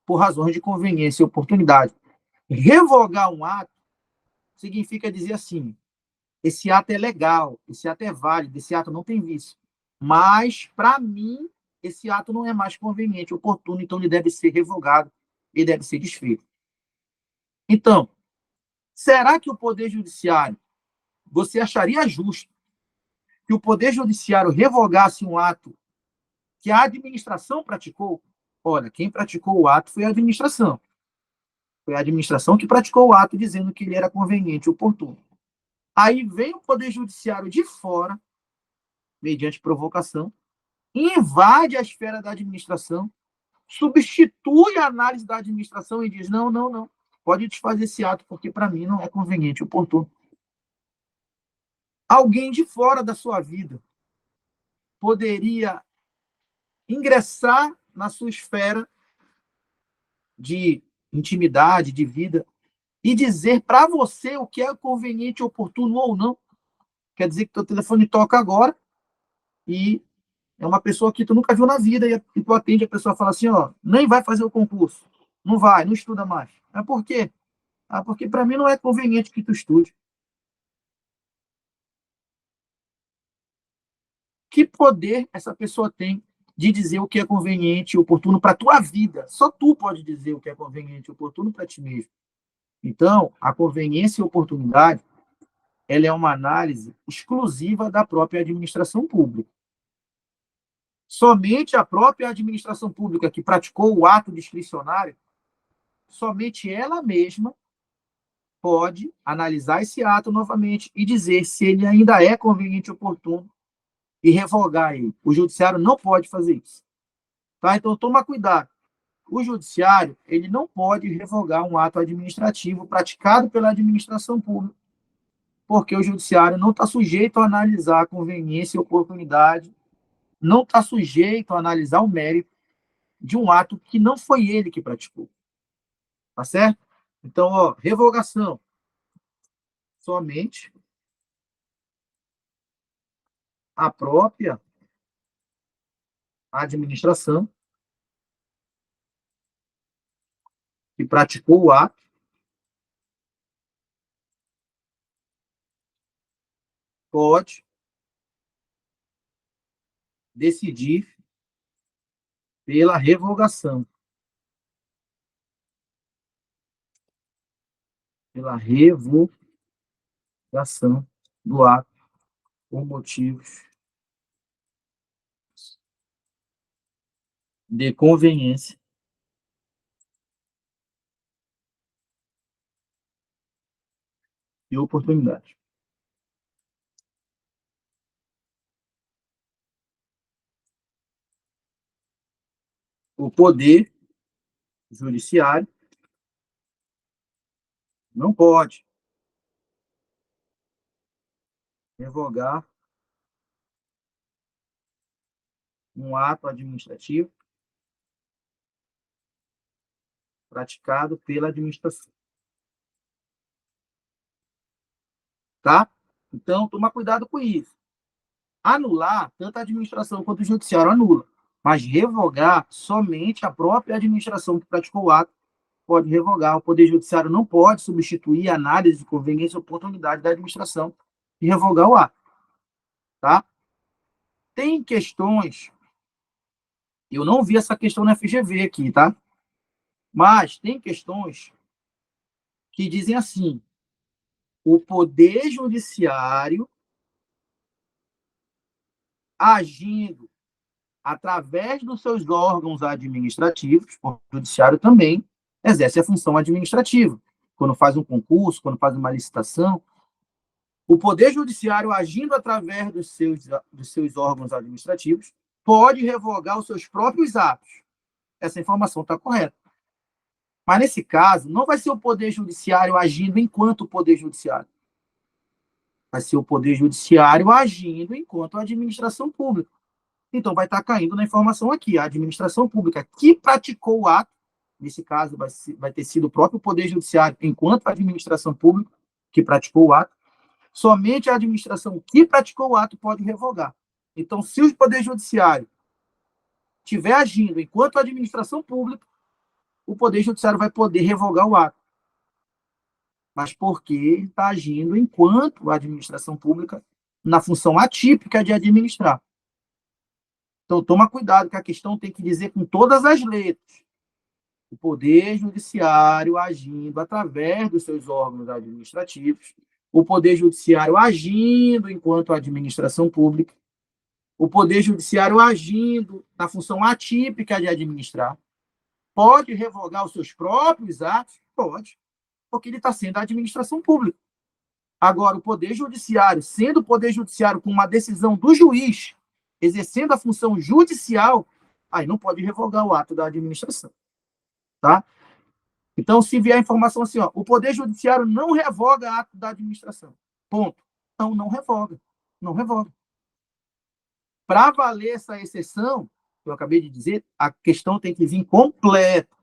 por razões de conveniência e oportunidade. Revogar um ato significa dizer assim, esse ato é legal, esse ato é válido, esse ato não tem vício. Mas, para mim, esse ato não é mais conveniente, oportuno, então ele deve ser revogado e deve ser desfeito. Então, será que o Poder Judiciário, você acharia justo que o Poder Judiciário revogasse um ato que a administração praticou? Olha, quem praticou o ato foi a administração. Foi a administração que praticou o ato dizendo que ele era conveniente e oportuno. Aí vem o Poder Judiciário de fora, mediante provocação, invade a esfera da administração, substitui a análise da administração e diz, não, não, não, pode desfazer esse ato, porque para mim não é conveniente e oportuno. Alguém de fora da sua vida poderia ingressar na sua esfera de intimidade, de vida, e dizer para você o que é conveniente, oportuno ou não. Quer dizer que teu telefone toca agora e é uma pessoa que tu nunca viu na vida e tu atende, a pessoa fala assim, ó, nem vai fazer o concurso, não vai, não estuda mais. Mas por quê? Ah, porque para mim não é conveniente que tu estude. Que poder essa pessoa tem de dizer o que é conveniente e oportuno para a tua vida? Só tu pode dizer o que é conveniente e oportuno para ti mesmo. Então, a conveniência e oportunidade, ela é uma análise exclusiva da própria administração pública. Somente a própria administração pública que praticou o ato discricionário, somente ela mesma pode analisar esse ato novamente e dizer se ele ainda é conveniente e oportuno e revogar ele. O judiciário não pode fazer isso. Tá? Então, toma cuidado. O judiciário, ele não pode revogar um ato administrativo praticado pela administração pública, porque o judiciário não está sujeito a analisar a conveniência e oportunidade, não está sujeito a analisar o mérito de um ato que não foi ele que praticou. Tá certo? Então, ó, revogação. Somente a própria administração que praticou o ato pode decidir pela revogação. Pela revogação do ato por motivos de conveniência e oportunidade. O poder judiciário não pode revogar um ato administrativo praticado pela administração. Tá? Então, toma cuidado com isso. Anular, tanto a administração quanto o judiciário anula. Mas revogar, somente a própria administração que praticou o ato pode revogar. O Poder Judiciário não pode substituir a análise de conveniência e oportunidade da administração e revogar o ato. Tá? Tem questões, eu não vi essa questão na FGV aqui, tá? Mas tem questões que dizem assim: o Poder Judiciário agindo através dos seus órgãos administrativos, o Judiciário também exerce a função administrativa. Quando faz um concurso, quando faz uma licitação, o Poder Judiciário, agindo através dos seus órgãos administrativos, pode revogar os seus próprios atos. Essa informação está correta. Mas, nesse caso, não vai ser o Poder Judiciário agindo enquanto Poder Judiciário. Vai ser o Poder Judiciário agindo enquanto administração pública. Então, vai estar caindo na informação aqui. A administração pública que praticou o ato, nesse caso, vai ter sido o próprio Poder Judiciário, enquanto administração pública que praticou o ato, somente a administração que praticou o ato pode revogar. Então, se o Poder Judiciário estiver agindo enquanto administração pública, o Poder Judiciário vai poder revogar o ato. Mas porque ele está agindo enquanto administração pública na função atípica de administrar. Então, toma cuidado, que a questão tem que dizer com todas as letras. O Poder Judiciário agindo através dos seus órgãos administrativos, o Poder Judiciário agindo enquanto administração pública, o Poder Judiciário agindo na função atípica de administrar, pode revogar os seus próprios atos? Pode, porque ele está sendo a administração pública. Agora, o Poder Judiciário, sendo o Poder Judiciário com uma decisão do juiz, exercendo a função judicial, aí não pode revogar o ato da administração. Tá? Então, se vier a informação assim, ó, o Poder Judiciário não revoga ato da administração. Ponto. Então, não revoga. Não revoga. Para valer essa exceção, que eu acabei de dizer, a questão tem que vir completa.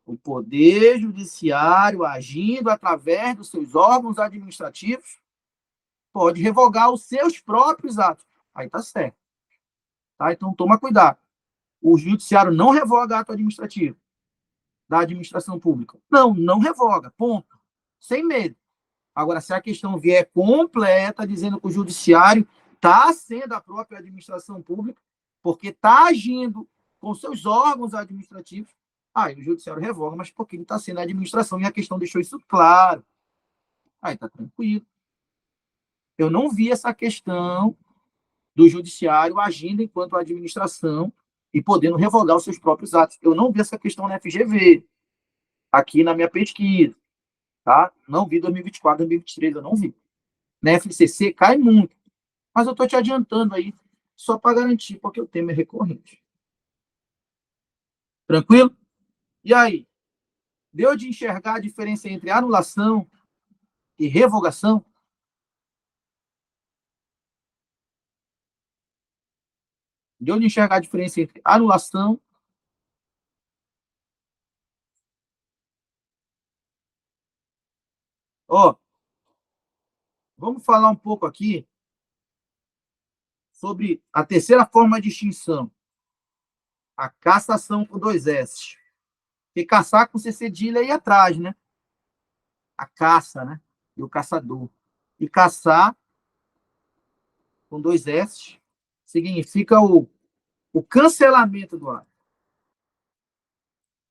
O Poder Judiciário, agindo através dos seus órgãos administrativos, pode revogar os seus próprios atos. Aí tá certo. Tá? Então, toma cuidado. O Judiciário não revoga ato administrativo da administração pública. Não, não revoga. Ponto. Sem medo. Agora, se a questão vier completa, dizendo que o Judiciário está sendo a própria administração pública, porque está agindo com seus órgãos administrativos, aí o Judiciário revoga, mas porque ele está sendo a administração, e a questão deixou isso claro. Aí está tranquilo. Eu não vi essa questão do Judiciário agindo enquanto administração e podendo revogar os seus próprios atos. Eu não vi essa questão na FGV, aqui na minha pesquisa. Tá? Não vi 2024, 2023, eu não vi. Na FCC cai muito. Mas eu estou te adiantando aí, só para garantir, porque o tema é recorrente. Tranquilo? E aí? Deu de enxergar a diferença entre anulação e revogação? Deu de enxergar a diferença entre anulação Ó, vamos falar um pouco aqui sobre a terceira forma de extinção, a cassação com dois S. Porque caçar com C cedilha aí atrás, né? A caça, né? E o caçador. E caçar com dois S significa o cancelamento do ato.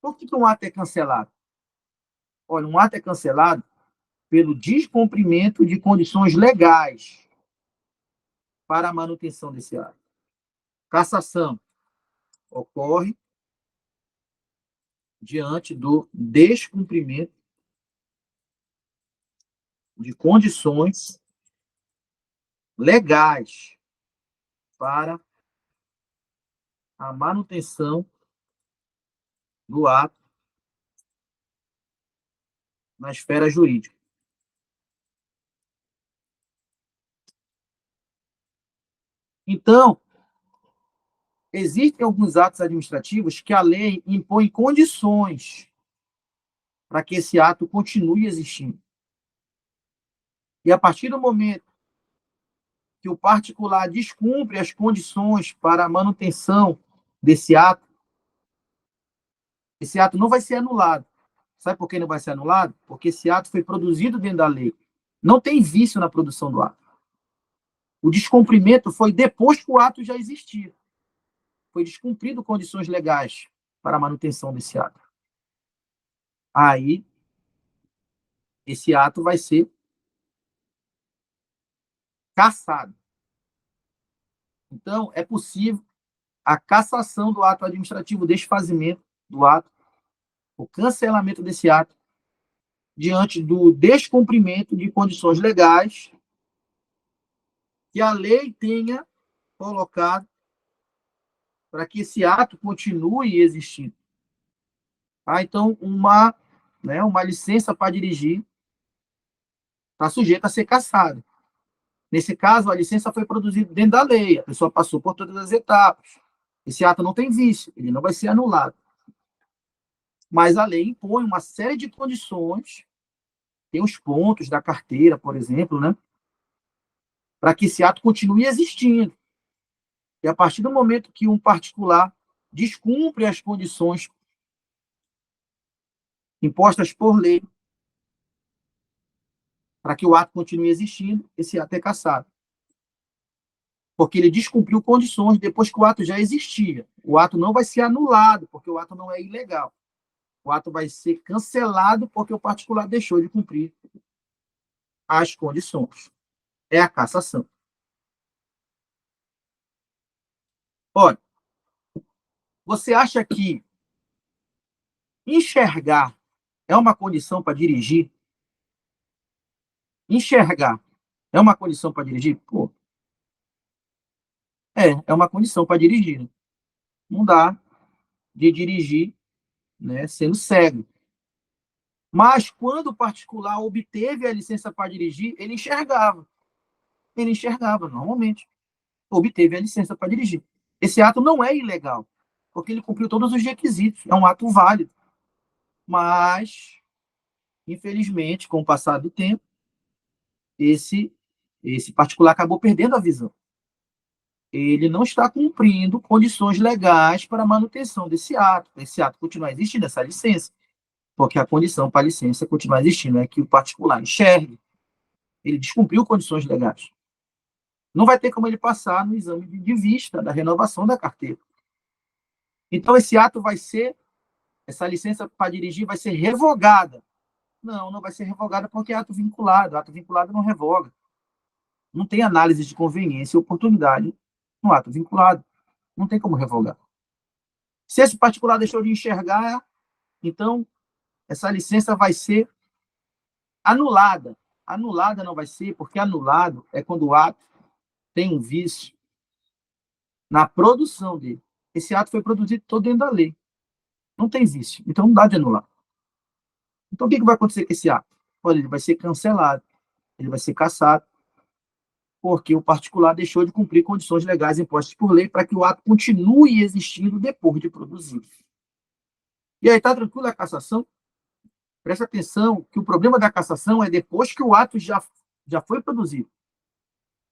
Por que um ato é cancelado? Olha, um ato é cancelado pelo descumprimento de condições legais para a manutenção desse ato. Cassação ocorre diante do descumprimento de condições legais para a manutenção do ato na esfera jurídica. Então, existem alguns atos administrativos que a lei impõe condições para que esse ato continue existindo. E a partir do momento que o particular descumpre as condições para a manutenção desse ato, esse ato não vai ser anulado. Sabe por que não vai ser anulado? Porque esse ato foi produzido dentro da lei. Não tem vício na produção do ato. O descumprimento foi depois que o ato já existia. Foi descumprido condições legais para a manutenção desse ato. Aí, esse ato vai ser cassado. Então, é possível a cassação do ato administrativo, o desfazimento do ato, o cancelamento desse ato, diante do descumprimento de condições legais que a lei tenha colocado para que esse ato continue existindo. Então, uma licença para dirigir está sujeita a ser cassada. Nesse caso, a licença foi produzida dentro da lei, a pessoa passou por todas as etapas. Esse ato não tem vício, ele não vai ser anulado. Mas a lei impõe uma série de condições, tem os pontos da carteira, por exemplo, né, para que esse ato continue existindo. E a partir do momento que um particular descumpre as condições impostas por lei para que o ato continue existindo, esse ato é cassado. Porque ele descumpriu condições depois que o ato já existia. O ato não vai ser anulado, porque o ato não é ilegal. O ato vai ser cancelado porque o particular deixou de cumprir as condições. É a cassação. Olha, você acha que enxergar é uma condição para dirigir? Enxergar é uma condição para dirigir? Pô, é uma condição para dirigir. Né? Não dá de dirigir, né, sendo cego. Mas quando o particular obteve a licença para dirigir, ele enxergava. Ele enxergava, normalmente. Obteve a licença para dirigir. Esse ato não é ilegal, porque ele cumpriu todos os requisitos. É um ato válido. Mas, infelizmente, com o passar do tempo, esse particular acabou perdendo a visão. Ele não está cumprindo condições legais para a manutenção desse ato. Esse ato continuar existindo, essa licença. Porque a condição para a licença continuar existindo é que o particular enxergue. Ele descumpriu condições legais. Não vai ter como ele passar no exame de vista da renovação da carteira. Então, esse ato vai ser, essa licença para dirigir vai ser revogada. Não vai ser revogada porque é ato vinculado. Ato vinculado não revoga. Não tem análise de conveniência e oportunidade no ato vinculado. Não tem como revogar. Se esse particular deixou de enxergar, então essa licença vai ser anulada. Anulada não vai ser, porque anulado é quando o ato tem um vício na produção dele. Esse ato foi produzido todo dentro da lei. Não tem vício. Então não dá de anular. Então o que vai acontecer com esse ato? Olha, ele vai ser cancelado, ele vai ser cassado, porque o particular deixou de cumprir condições legais impostas por lei para que o ato continue existindo depois de produzido. E aí, está tranquilo a cassação? Presta atenção que o problema da cassação é depois que o ato já foi produzido.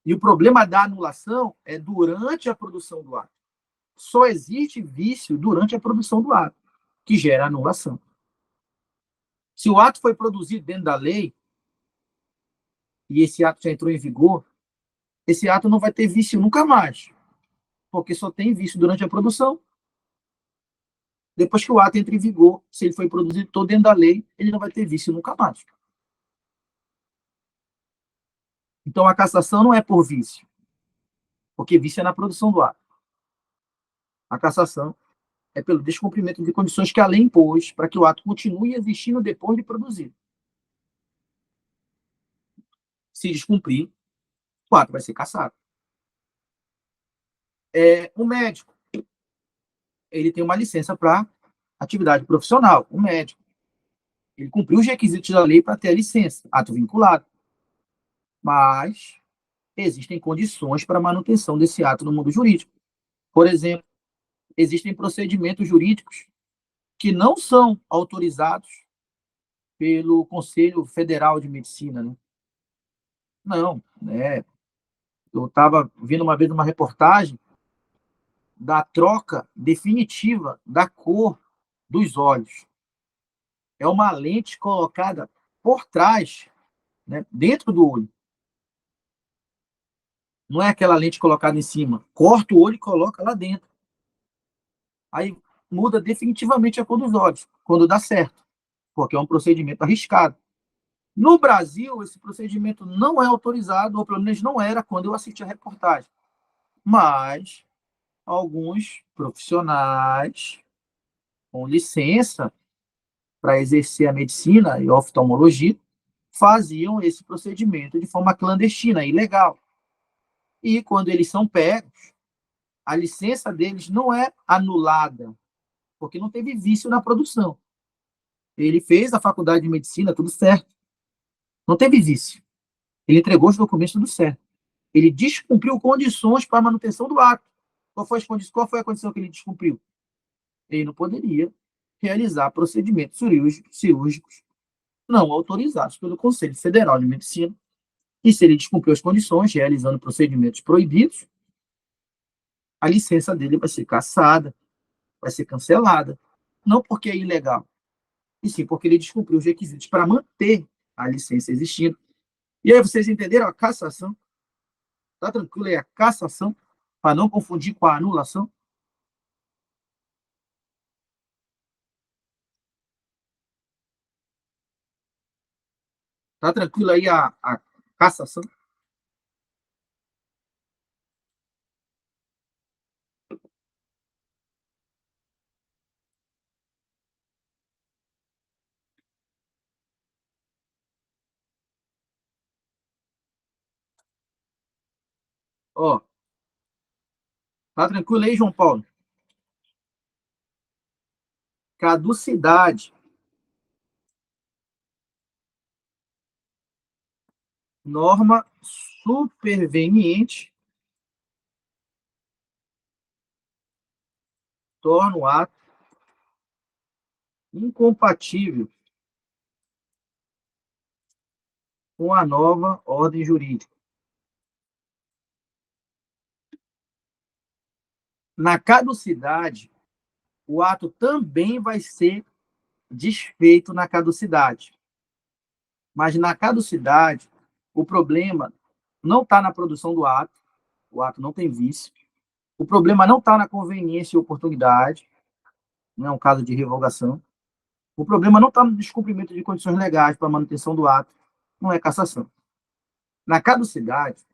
E o problema da anulação é durante a produção do ato. Só existe vício durante a produção do ato, que gera anulação. Se o ato foi produzido dentro da lei, e esse ato já entrou em vigor, esse ato não vai ter vício nunca mais, porque só tem vício durante a produção. Depois que o ato entra em vigor, se ele foi produzido todo dentro da lei, ele não vai ter vício nunca mais. Então, a cassação não é por vício, porque vício é na produção do ato. A cassação é pelo descumprimento de condições que a lei impôs para que o ato continue existindo depois de produzido. Se descumprir, o ato vai ser cassado. O médico, ele tem uma licença para atividade profissional. O médico, ele cumpriu os requisitos da lei para ter a licença, ato vinculado. Mas existem condições para a manutenção desse ato no mundo jurídico. Por exemplo, existem procedimentos jurídicos que não são autorizados pelo Conselho Federal de Medicina, né? Não, né? Eu estava vendo uma vez uma reportagem da troca definitiva da cor dos olhos. É uma lente colocada por trás, né, dentro do olho. Não é aquela lente colocada em cima. Corta o olho e coloca lá dentro. Aí muda definitivamente a cor dos olhos, quando dá certo, porque é um procedimento arriscado. No Brasil, esse procedimento não é autorizado, ou pelo menos não era quando eu assisti a reportagem. Mas alguns profissionais com licença para exercer a medicina e a oftalmologia faziam esse procedimento de forma clandestina, ilegal. E quando eles são pegos, a licença deles não é anulada, porque não teve vício na produção. Ele fez a faculdade de medicina, tudo certo. Não teve vício. Ele entregou os documentos, tudo certo. Ele descumpriu condições para a manutenção do ato. Qual foi a condição que ele descumpriu? Ele não poderia realizar procedimentos cirúrgicos não autorizados pelo Conselho Federal de Medicina. E se ele descumpriu as condições, realizando procedimentos proibidos, a licença dele vai ser cassada, vai ser cancelada. Não porque é ilegal, e sim porque ele descumpriu os requisitos para manter a licença existindo. E aí vocês entenderam a cassação? Tá tranquilo aí a cassação, para não confundir com a anulação? Tá tranquilo aí a cassação? Ó, tá tranquilo aí, João Paulo? Caducidade, norma superveniente, torna o ato incompatível com a nova ordem jurídica. Na caducidade, o ato também vai ser desfeito na caducidade. Mas na caducidade, o problema não está na produção do ato, o ato não tem vício, o problema não está na conveniência e oportunidade, não é um caso de revogação, o problema não está no descumprimento de condições legais para a manutenção do ato, não é cassação. Na caducidade,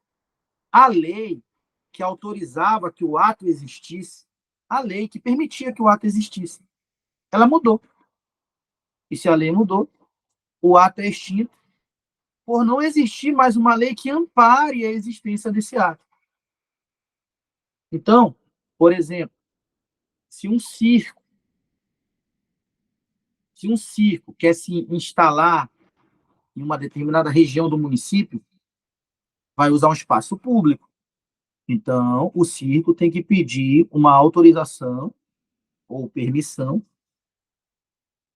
a lei que autorizava que o ato existisse, a lei que permitia que o ato existisse, ela mudou. E se a lei mudou, o ato é extinto por não existir mais uma lei que ampare a existência desse ato. Então, por exemplo, se um circo, se um circo quer se instalar em uma determinada região do município, vai usar um espaço público. Então, o circo tem que pedir uma autorização ou permissão,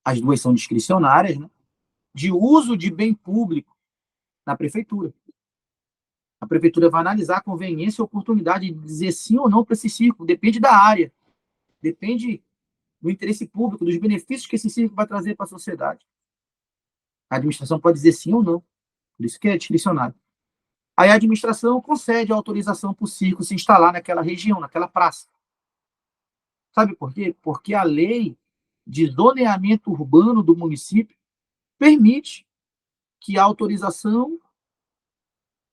as duas são discricionárias, né? de uso de bem público na prefeitura. A prefeitura vai analisar a conveniência e oportunidade de dizer sim ou não para esse circo. Depende da área, depende do interesse público, dos benefícios que esse circo vai trazer para a sociedade. A administração pode dizer sim ou não. Por isso que é discricionário. Aí a administração concede a autorização para o circo se instalar naquela região, naquela praça. Sabe por quê? Porque a lei de zoneamento urbano do município permite que a autorização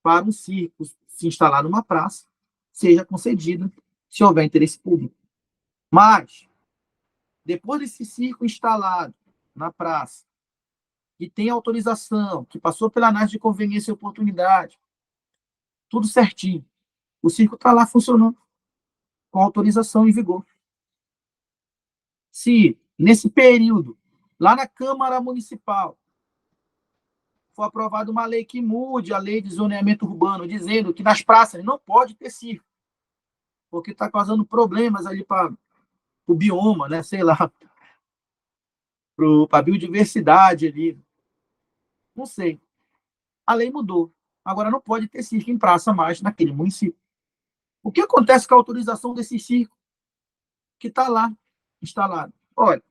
para um circo se instalar numa praça seja concedida se houver interesse público. Mas, depois desse circo instalado na praça, que tem autorização, que passou pela análise de conveniência e oportunidade, tudo certinho, o circo está lá funcionando, com autorização em vigor. Se, nesse período, lá na Câmara Municipal, for aprovada uma lei que mude a lei de zoneamento urbano, dizendo que nas praças não pode ter circo, porque está causando problemas ali para o bioma, né? Sei lá, para a biodiversidade ali. Não sei. A lei mudou. Agora não pode ter circo em praça mais naquele município. O que acontece com a autorização desse circo que está lá instalado? Olha,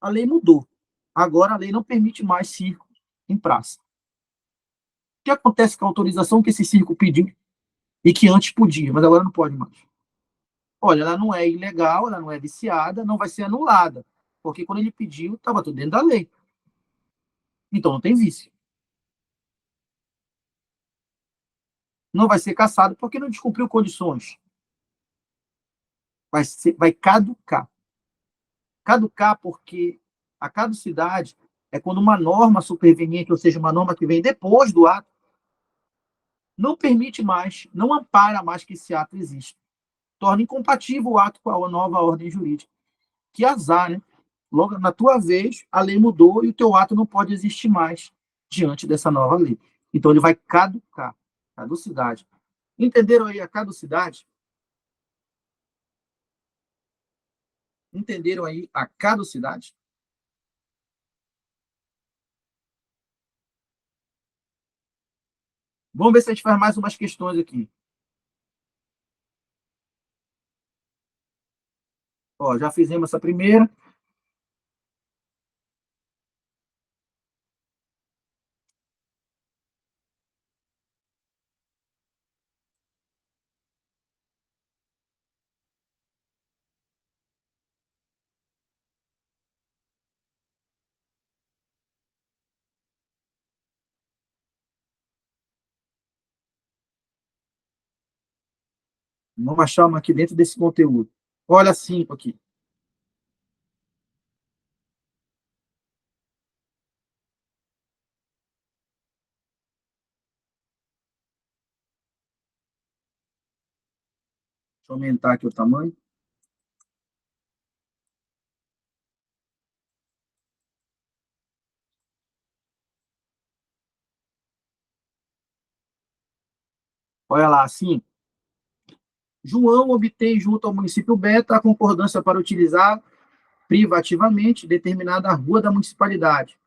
a lei mudou. Agora a lei não permite mais circo em praça. O que acontece com a autorização que esse circo pediu e que antes podia, mas agora não pode mais? Olha, ela não é ilegal, ela não é viciada, não vai ser anulada, porque quando ele pediu, estava tudo dentro da lei. Então não tem vício. Não vai ser cassado porque não descumpriu condições. Vai caducar. Caducar porque a caducidade é quando uma norma superveniente, ou seja, uma norma que vem depois do ato, não permite mais, não ampara mais que esse ato exista. Torna incompatível o ato com a nova ordem jurídica. Que azar, né? Logo, na tua vez, a lei mudou e o teu ato não pode existir mais diante dessa nova lei. Então, ele vai caducar. Caducidade. Entenderam aí a caducidade? Entenderam aí a caducidade? Vamos ver se a gente faz mais umas questões aqui. Ó, já fizemos essa primeira. Vamos achar uma aqui dentro desse conteúdo. Olha 5 aqui. Deixa eu aumentar aqui o tamanho. Olha lá, assim. João obtém junto ao município Beta a concordância para utilizar privativamente determinada rua da municipalidade.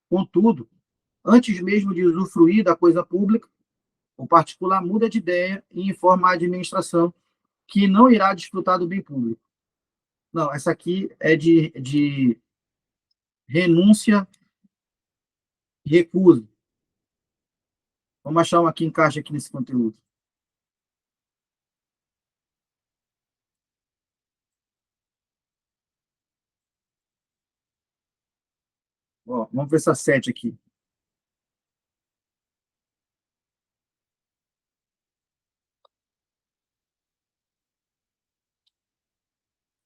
Contudo, antes mesmo de usufruir da coisa pública, o particular muda de ideia e informa a administração que não irá desfrutar do bem público. Não, essa aqui é de renúncia e recusa. Vamos achar uma que encaixa aqui nesse conteúdo. Ó, vamos ver essa 7 aqui.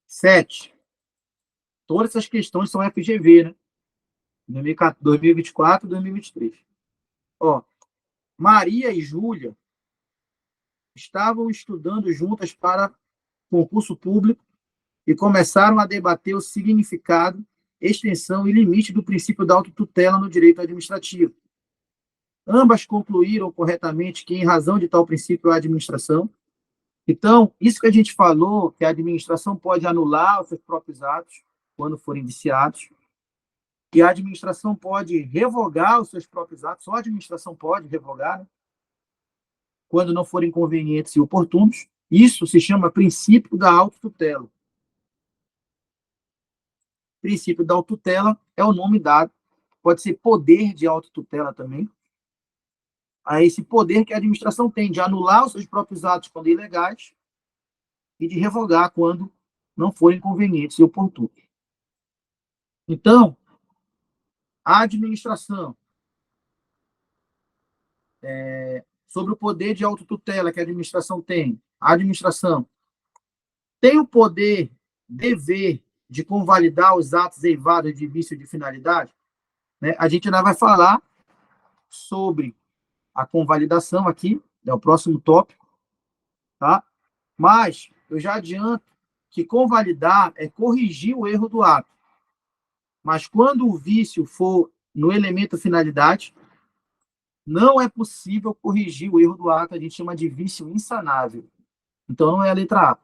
Sete. Todas essas questões são FGV, né? 2024 e 2023. Ó, Maria e Júlia estavam estudando juntas para concurso público e começaram a debater o significado, extensão e limite do princípio da autotutela no direito administrativo. Ambas concluíram corretamente que, em razão de tal princípio, a administração. Então, isso que a gente falou, que a administração pode anular os seus próprios atos quando forem viciados. E a administração pode revogar os seus próprios atos, só a administração pode revogar, né? Quando não forem convenientes e oportunos. Isso se chama princípio da autotutela. Princípio da autotutela é o nome dado, pode ser poder de autotutela também, a esse poder que a administração tem de anular os seus próprios atos quando ilegais e de revogar quando não forem convenientes e oportunos. Então, a administração, sobre o poder de autotutela que a administração tem, a administração tem o poder, dever, de convalidar os atos eivados de vício de finalidade, né? A gente ainda vai falar sobre a convalidação aqui, é o próximo tópico, tá? Mas eu já adianto que convalidar é corrigir o erro do ato. Mas quando o vício for no elemento finalidade, não é possível corrigir o erro do ato, a gente chama de vício insanável. Então, não é a letra A.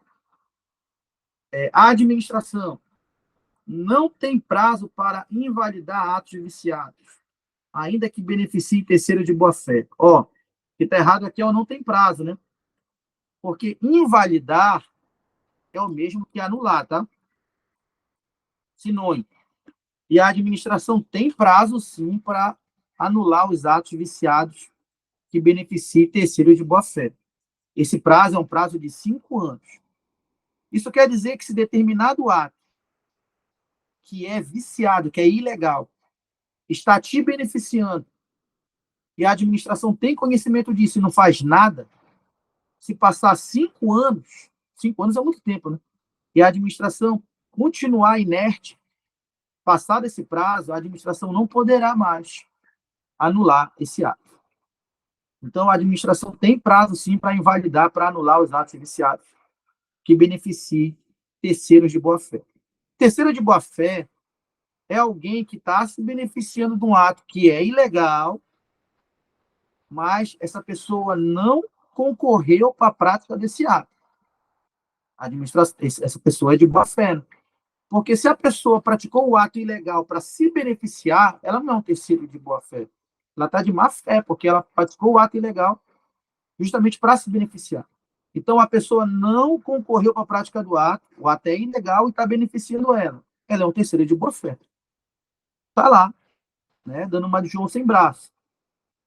A administração não tem prazo para invalidar atos viciados, ainda que beneficie terceiro de boa-fé. Ó, o que está errado aqui é o não tem prazo, né? Porque invalidar é o mesmo que anular, tá? Sinônimo. E a administração tem prazo, sim, para anular os atos viciados que beneficiem terceiros de boa-fé. Esse prazo é um prazo de 5 anos. Isso quer dizer que se determinado ato que é viciado, que é ilegal, está te beneficiando e a administração tem conhecimento disso e não faz nada, se passar 5 anos é muito tempo, né? E a administração continuar inerte, passado esse prazo, a administração não poderá mais anular esse ato. Então, a administração tem prazo, sim, para invalidar, para anular os atos viciados que beneficiem terceiros de boa-fé. Terceiro de boa-fé é alguém que está se beneficiando de um ato que é ilegal, mas essa pessoa não concorreu para a prática desse ato. Essa pessoa é de boa-fé. Né? Porque se a pessoa praticou o ato ilegal para se beneficiar, ela não é um terceiro de boa-fé. Ela está de má-fé, porque ela praticou o ato ilegal justamente para se beneficiar. Então, a pessoa não concorreu para a prática do ato, o ato é ilegal e está beneficiando ela. Ela é um terceiro de boa-fé. Está lá, né, dando uma de João sem braço.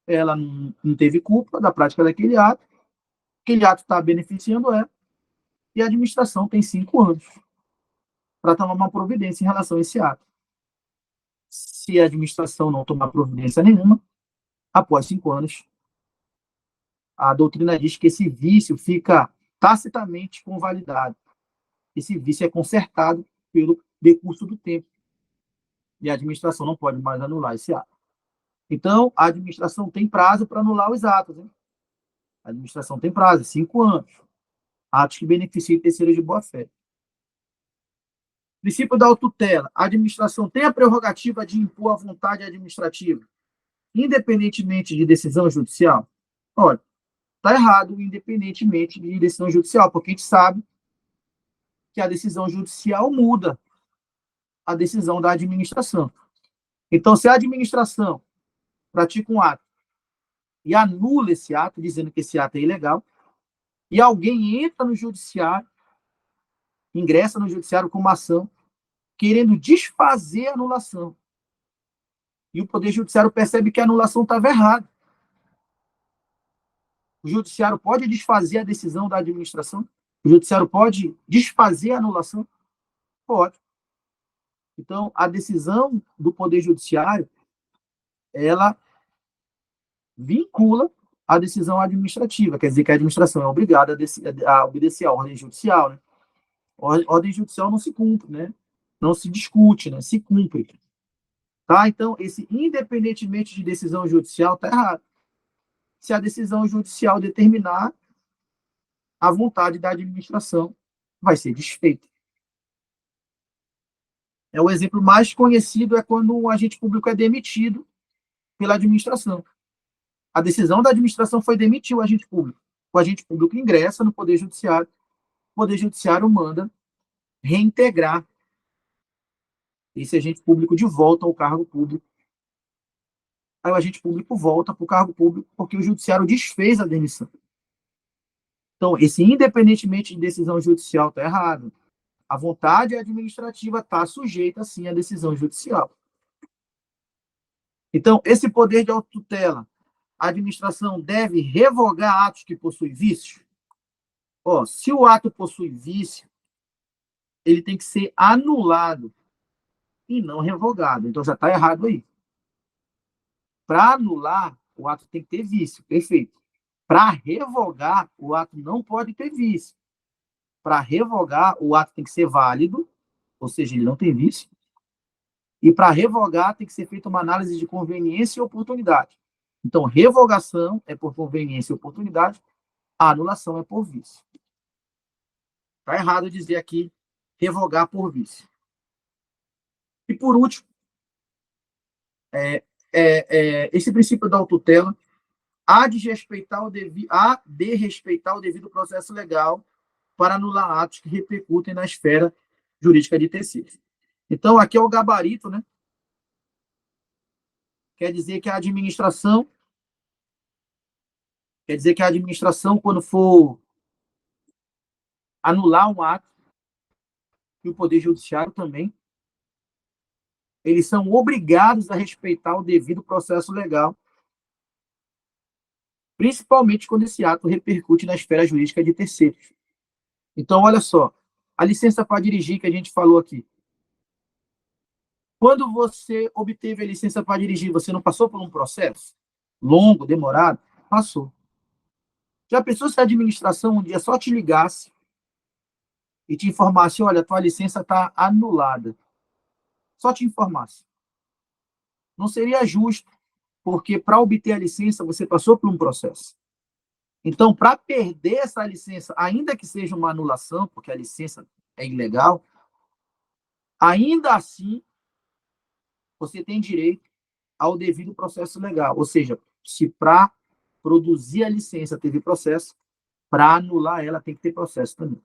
Ela não teve culpa da prática daquele ato está beneficiando ela, e a administração tem 5 anos para tomar uma providência em relação a esse ato. Se a administração não tomar providência nenhuma, após 5 anos, a doutrina diz que esse vício fica tacitamente convalidado. Esse vício é consertado pelo decurso do tempo. E a administração não pode mais anular esse ato. Então, a administração tem prazo para anular os atos. Hein? A administração tem prazo, 5 anos. Atos que beneficiem terceiros de boa-fé. Princípio da autotutela. A administração tem a prerrogativa de impor a vontade administrativa, independentemente de decisão judicial? Olha, está errado, independentemente de decisão judicial, porque a gente sabe que a decisão judicial muda a decisão da administração. Então, se a administração pratica um ato e anula esse ato, dizendo que esse ato é ilegal, e alguém entra no judiciário, ingressa no judiciário com uma ação, querendo desfazer a anulação, e o Poder Judiciário percebe que a anulação estava errada. O Judiciário pode desfazer a decisão da administração? O Judiciário pode desfazer a anulação? Pode. Então, a decisão do Poder Judiciário, ela vincula a decisão administrativa, quer dizer que a administração é obrigada a obedecer à ordem judicial. Né? A ordem judicial não se cumpre, né? Não se discute, né? Se cumpre. Tá? Então, esse independentemente de decisão judicial está errado. Se a decisão judicial determinar, a vontade da administração vai ser desfeita. O exemplo mais conhecido é quando um agente público é demitido pela administração. A decisão da administração foi demitir o agente público. O agente público ingressa no Poder Judiciário, o Poder Judiciário manda reintegrar esse agente público de volta ao cargo público. Aí o agente público volta para o cargo público porque o judiciário desfez a demissão. Então, esse independentemente de decisão judicial está errado. A vontade administrativa está sujeita, sim, à decisão judicial. Então, esse poder de autotutela, a administração deve revogar atos que possuem vícios? Ó, se o ato possui vício, ele tem que ser anulado e não revogado. Então, já está errado aí. Para anular, o ato tem que ter vício, perfeito. Para revogar, o ato não pode ter vício. Para revogar, o ato tem que ser válido, ou seja, ele não tem vício. E para revogar, tem que ser feita uma análise de conveniência e oportunidade. Então, revogação é por conveniência e oportunidade, a anulação é por vício. Está errado dizer aqui revogar por vício. E por último, esse princípio da autotutela há de respeitar o devido processo legal para anular atos que repercutem na esfera jurídica de terceiros. Então, aqui é o gabarito, né? Quer dizer que a administração, quando for anular um ato, e o Poder Judiciário também, eles são obrigados a respeitar o devido processo legal, principalmente quando esse ato repercute na esfera jurídica de terceiros. Então, olha só, a licença para dirigir que a gente falou aqui. Quando você obteve a licença para dirigir, você não passou por um processo longo, demorado? Passou. Já pensou se a administração um dia só te ligasse e te informasse, olha, tua licença está anulada? Só te informasse. Não seria justo, porque para obter a licença você passou por um processo. Então, para perder essa licença, ainda que seja uma anulação, porque a licença é ilegal, ainda assim você tem direito ao devido processo legal. Ou seja, se para produzir a licença teve processo, para anular ela tem que ter processo também.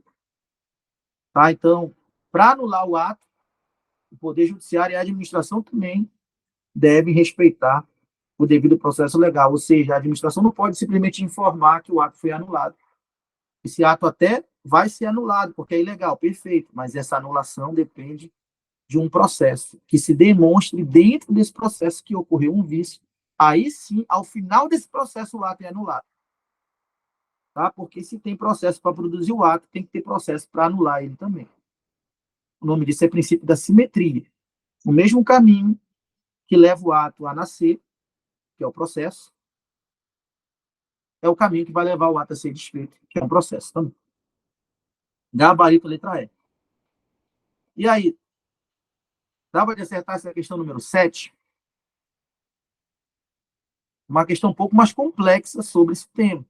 Tá? Então, para anular o ato, o Poder Judiciário e a administração também devem respeitar o devido processo legal. Ou seja, a administração não pode simplesmente informar que o ato foi anulado. Esse ato até vai ser anulado, porque é ilegal, perfeito, mas essa anulação depende de um processo que se demonstre dentro desse processo que ocorreu um vício. Aí sim, ao final desse processo, o ato é anulado. Tá? Porque se tem processo para produzir o ato, tem que ter processo para anular ele também. O nome disso é princípio da simetria. O mesmo caminho que leva o ato a nascer, que é o processo, é o caminho que vai levar o ato a ser desfeito, que é um processo também. Gabarito letra E. E aí, dá para acertar essa questão número 7? Uma questão um pouco mais complexa sobre esse tema.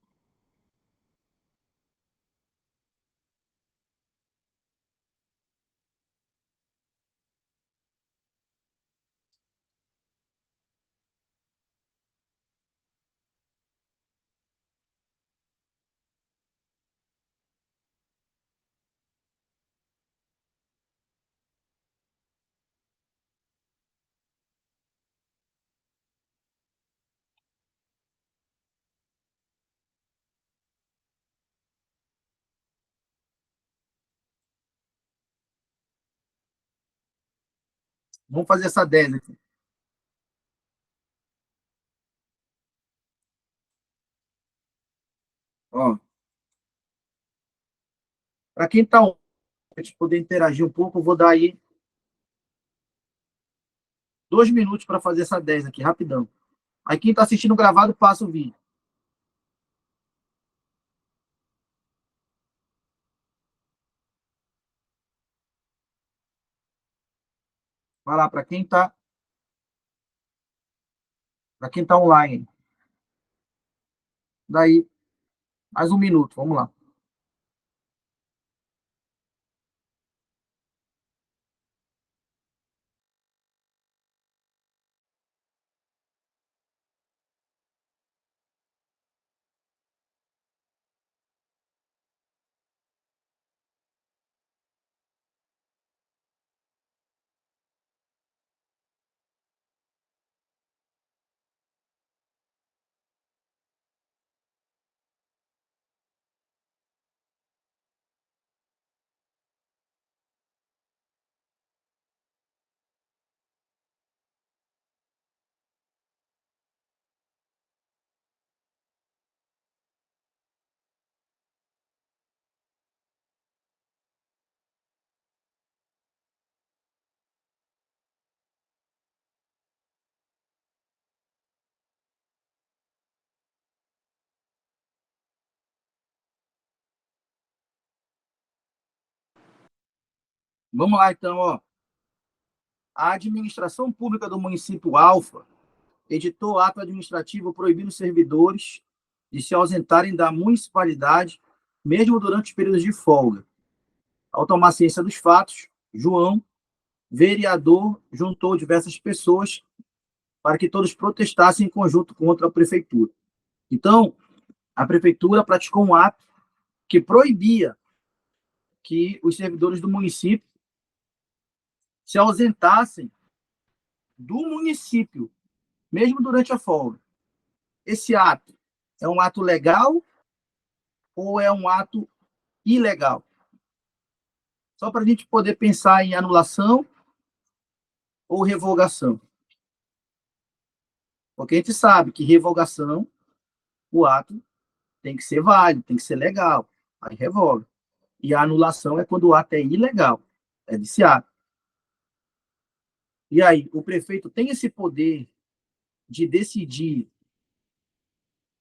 Vamos fazer essa 10 aqui. Para quem está a gente poder interagir um pouco, eu vou dar aí 2 minutos para fazer essa 10 aqui, rapidão. Aí quem está assistindo gravado, passa o vídeo. Vai lá, para quem tá online. Daí, mais 1 minuto, vamos lá. Vamos lá, então, ó. A administração pública do município Alfa editou ato administrativo proibindo servidores de se ausentarem da municipalidade, mesmo durante os períodos de folga. Ao tomar ciência dos fatos, João, vereador, juntou diversas pessoas para que todos protestassem em conjunto contra a prefeitura. Então, a prefeitura praticou um ato que proibia que os servidores do município se ausentassem do município, mesmo durante a folga. Esse ato é um ato legal ou é um ato ilegal? Só para a gente poder pensar em anulação ou revogação. Porque a gente sabe que revogação, o ato tem que ser válido, tem que ser legal. Aí revoga. E a anulação é quando o ato é ilegal, é viciado. E aí, o prefeito tem esse poder de decidir,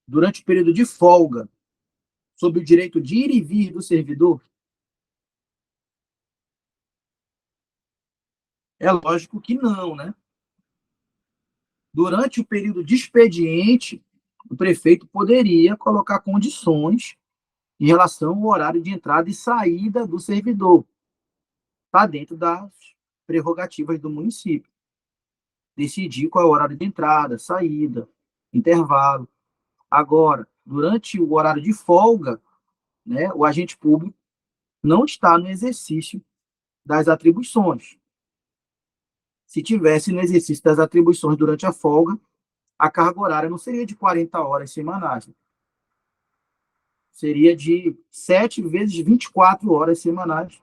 durante o período de folga, sobre o direito de ir e vir do servidor? É lógico que não, né? Durante o período de expediente, o prefeito poderia colocar condições em relação ao horário de entrada e saída do servidor. Está dentro das prerrogativas do município. Decidir qual é o horário de entrada, saída, intervalo. Agora, durante o horário de folga, né, o agente público não está no exercício das atribuições. Se tivesse no exercício das atribuições durante a folga, a carga horária não seria de 40 horas semanais. Seria de 7 vezes 24 horas semanais,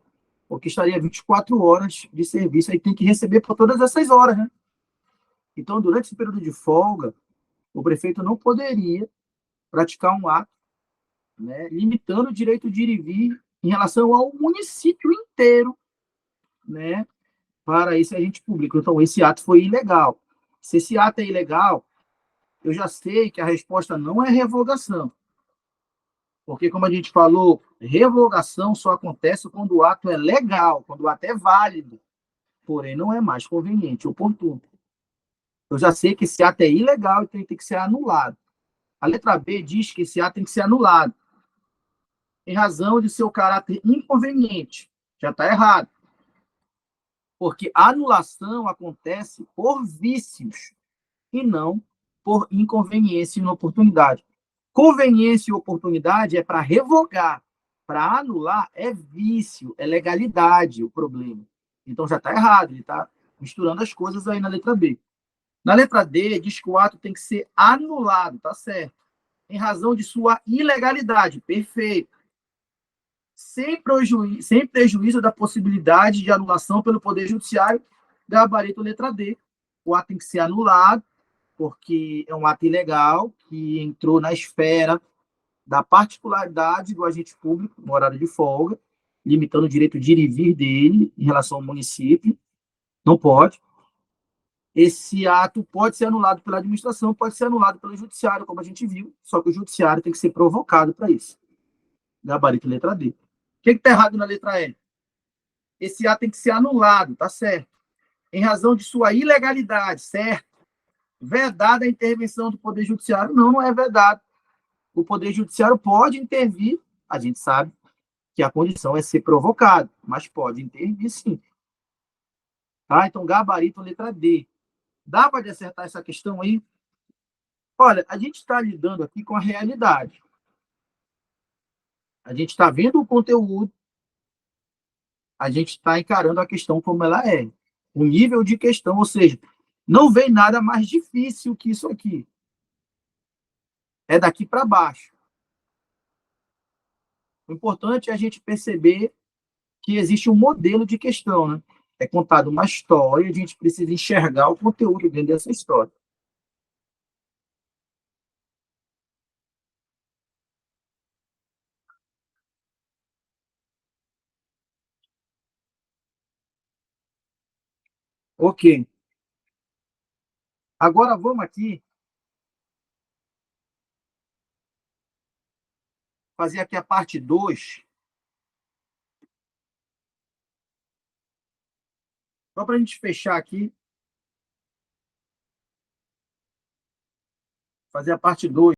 porque estaria 24 horas de serviço, aí tem que receber por todas essas horas, né? Então, durante esse período de folga, o prefeito não poderia praticar um ato, né, limitando o direito de ir e vir em relação ao município inteiro, né, para esse agente público. Então, esse ato foi ilegal. Se esse ato é ilegal, eu já sei que a resposta não é revogação. Porque, como a gente falou, revogação só acontece quando o ato é legal, quando o ato é válido, porém não é mais conveniente, oportuno. Eu já sei que esse ato é ilegal e tem que ser anulado. A letra B diz que esse ato tem que ser anulado, em razão de seu caráter inconveniente. Já está errado. Porque a anulação acontece por vícios e não por inconveniência e inoportunidade. Conveniência e oportunidade é para revogar. Para anular é vício, é legalidade o problema. Então já está errado, ele está misturando as coisas aí na letra B. Na letra D, diz que o ato tem que ser anulado, tá certo? Em razão de sua ilegalidade, perfeito. Sem prejuízo da possibilidade de anulação pelo Poder Judiciário, gabarito letra D. O ato tem que ser anulado, porque é um ato ilegal que entrou na esfera da particularidade do agente público no horário de folga, limitando o direito de ir e vir dele em relação ao município. Não pode. Esse ato pode ser anulado pela administração, pode ser anulado pelo judiciário, como a gente viu, só que o judiciário tem que ser provocado para isso. Gabarito letra D. O que está errado na letra E? Esse ato tem que ser anulado, tá certo? Em razão de sua ilegalidade, certo? Vedada a intervenção do Poder Judiciário? Não, não é vedado. O Poder Judiciário pode intervir, a gente sabe que a condição é ser provocado, mas pode intervir sim. Tá? Então, gabarito letra D. Dá para acertar essa questão aí? Olha, a gente está lidando aqui com a realidade. A gente está vendo o conteúdo, a gente está encarando a questão como ela é. O nível de questão, ou seja, não vem nada mais difícil que isso aqui. É daqui para baixo. O importante é a gente perceber que existe um modelo de questão, né? É contada uma história, a gente precisa enxergar o conteúdo dentro dessa história. Ok. Agora vamos aqui fazer aqui a parte 2 Só para a gente fechar aqui, fazer a parte 2.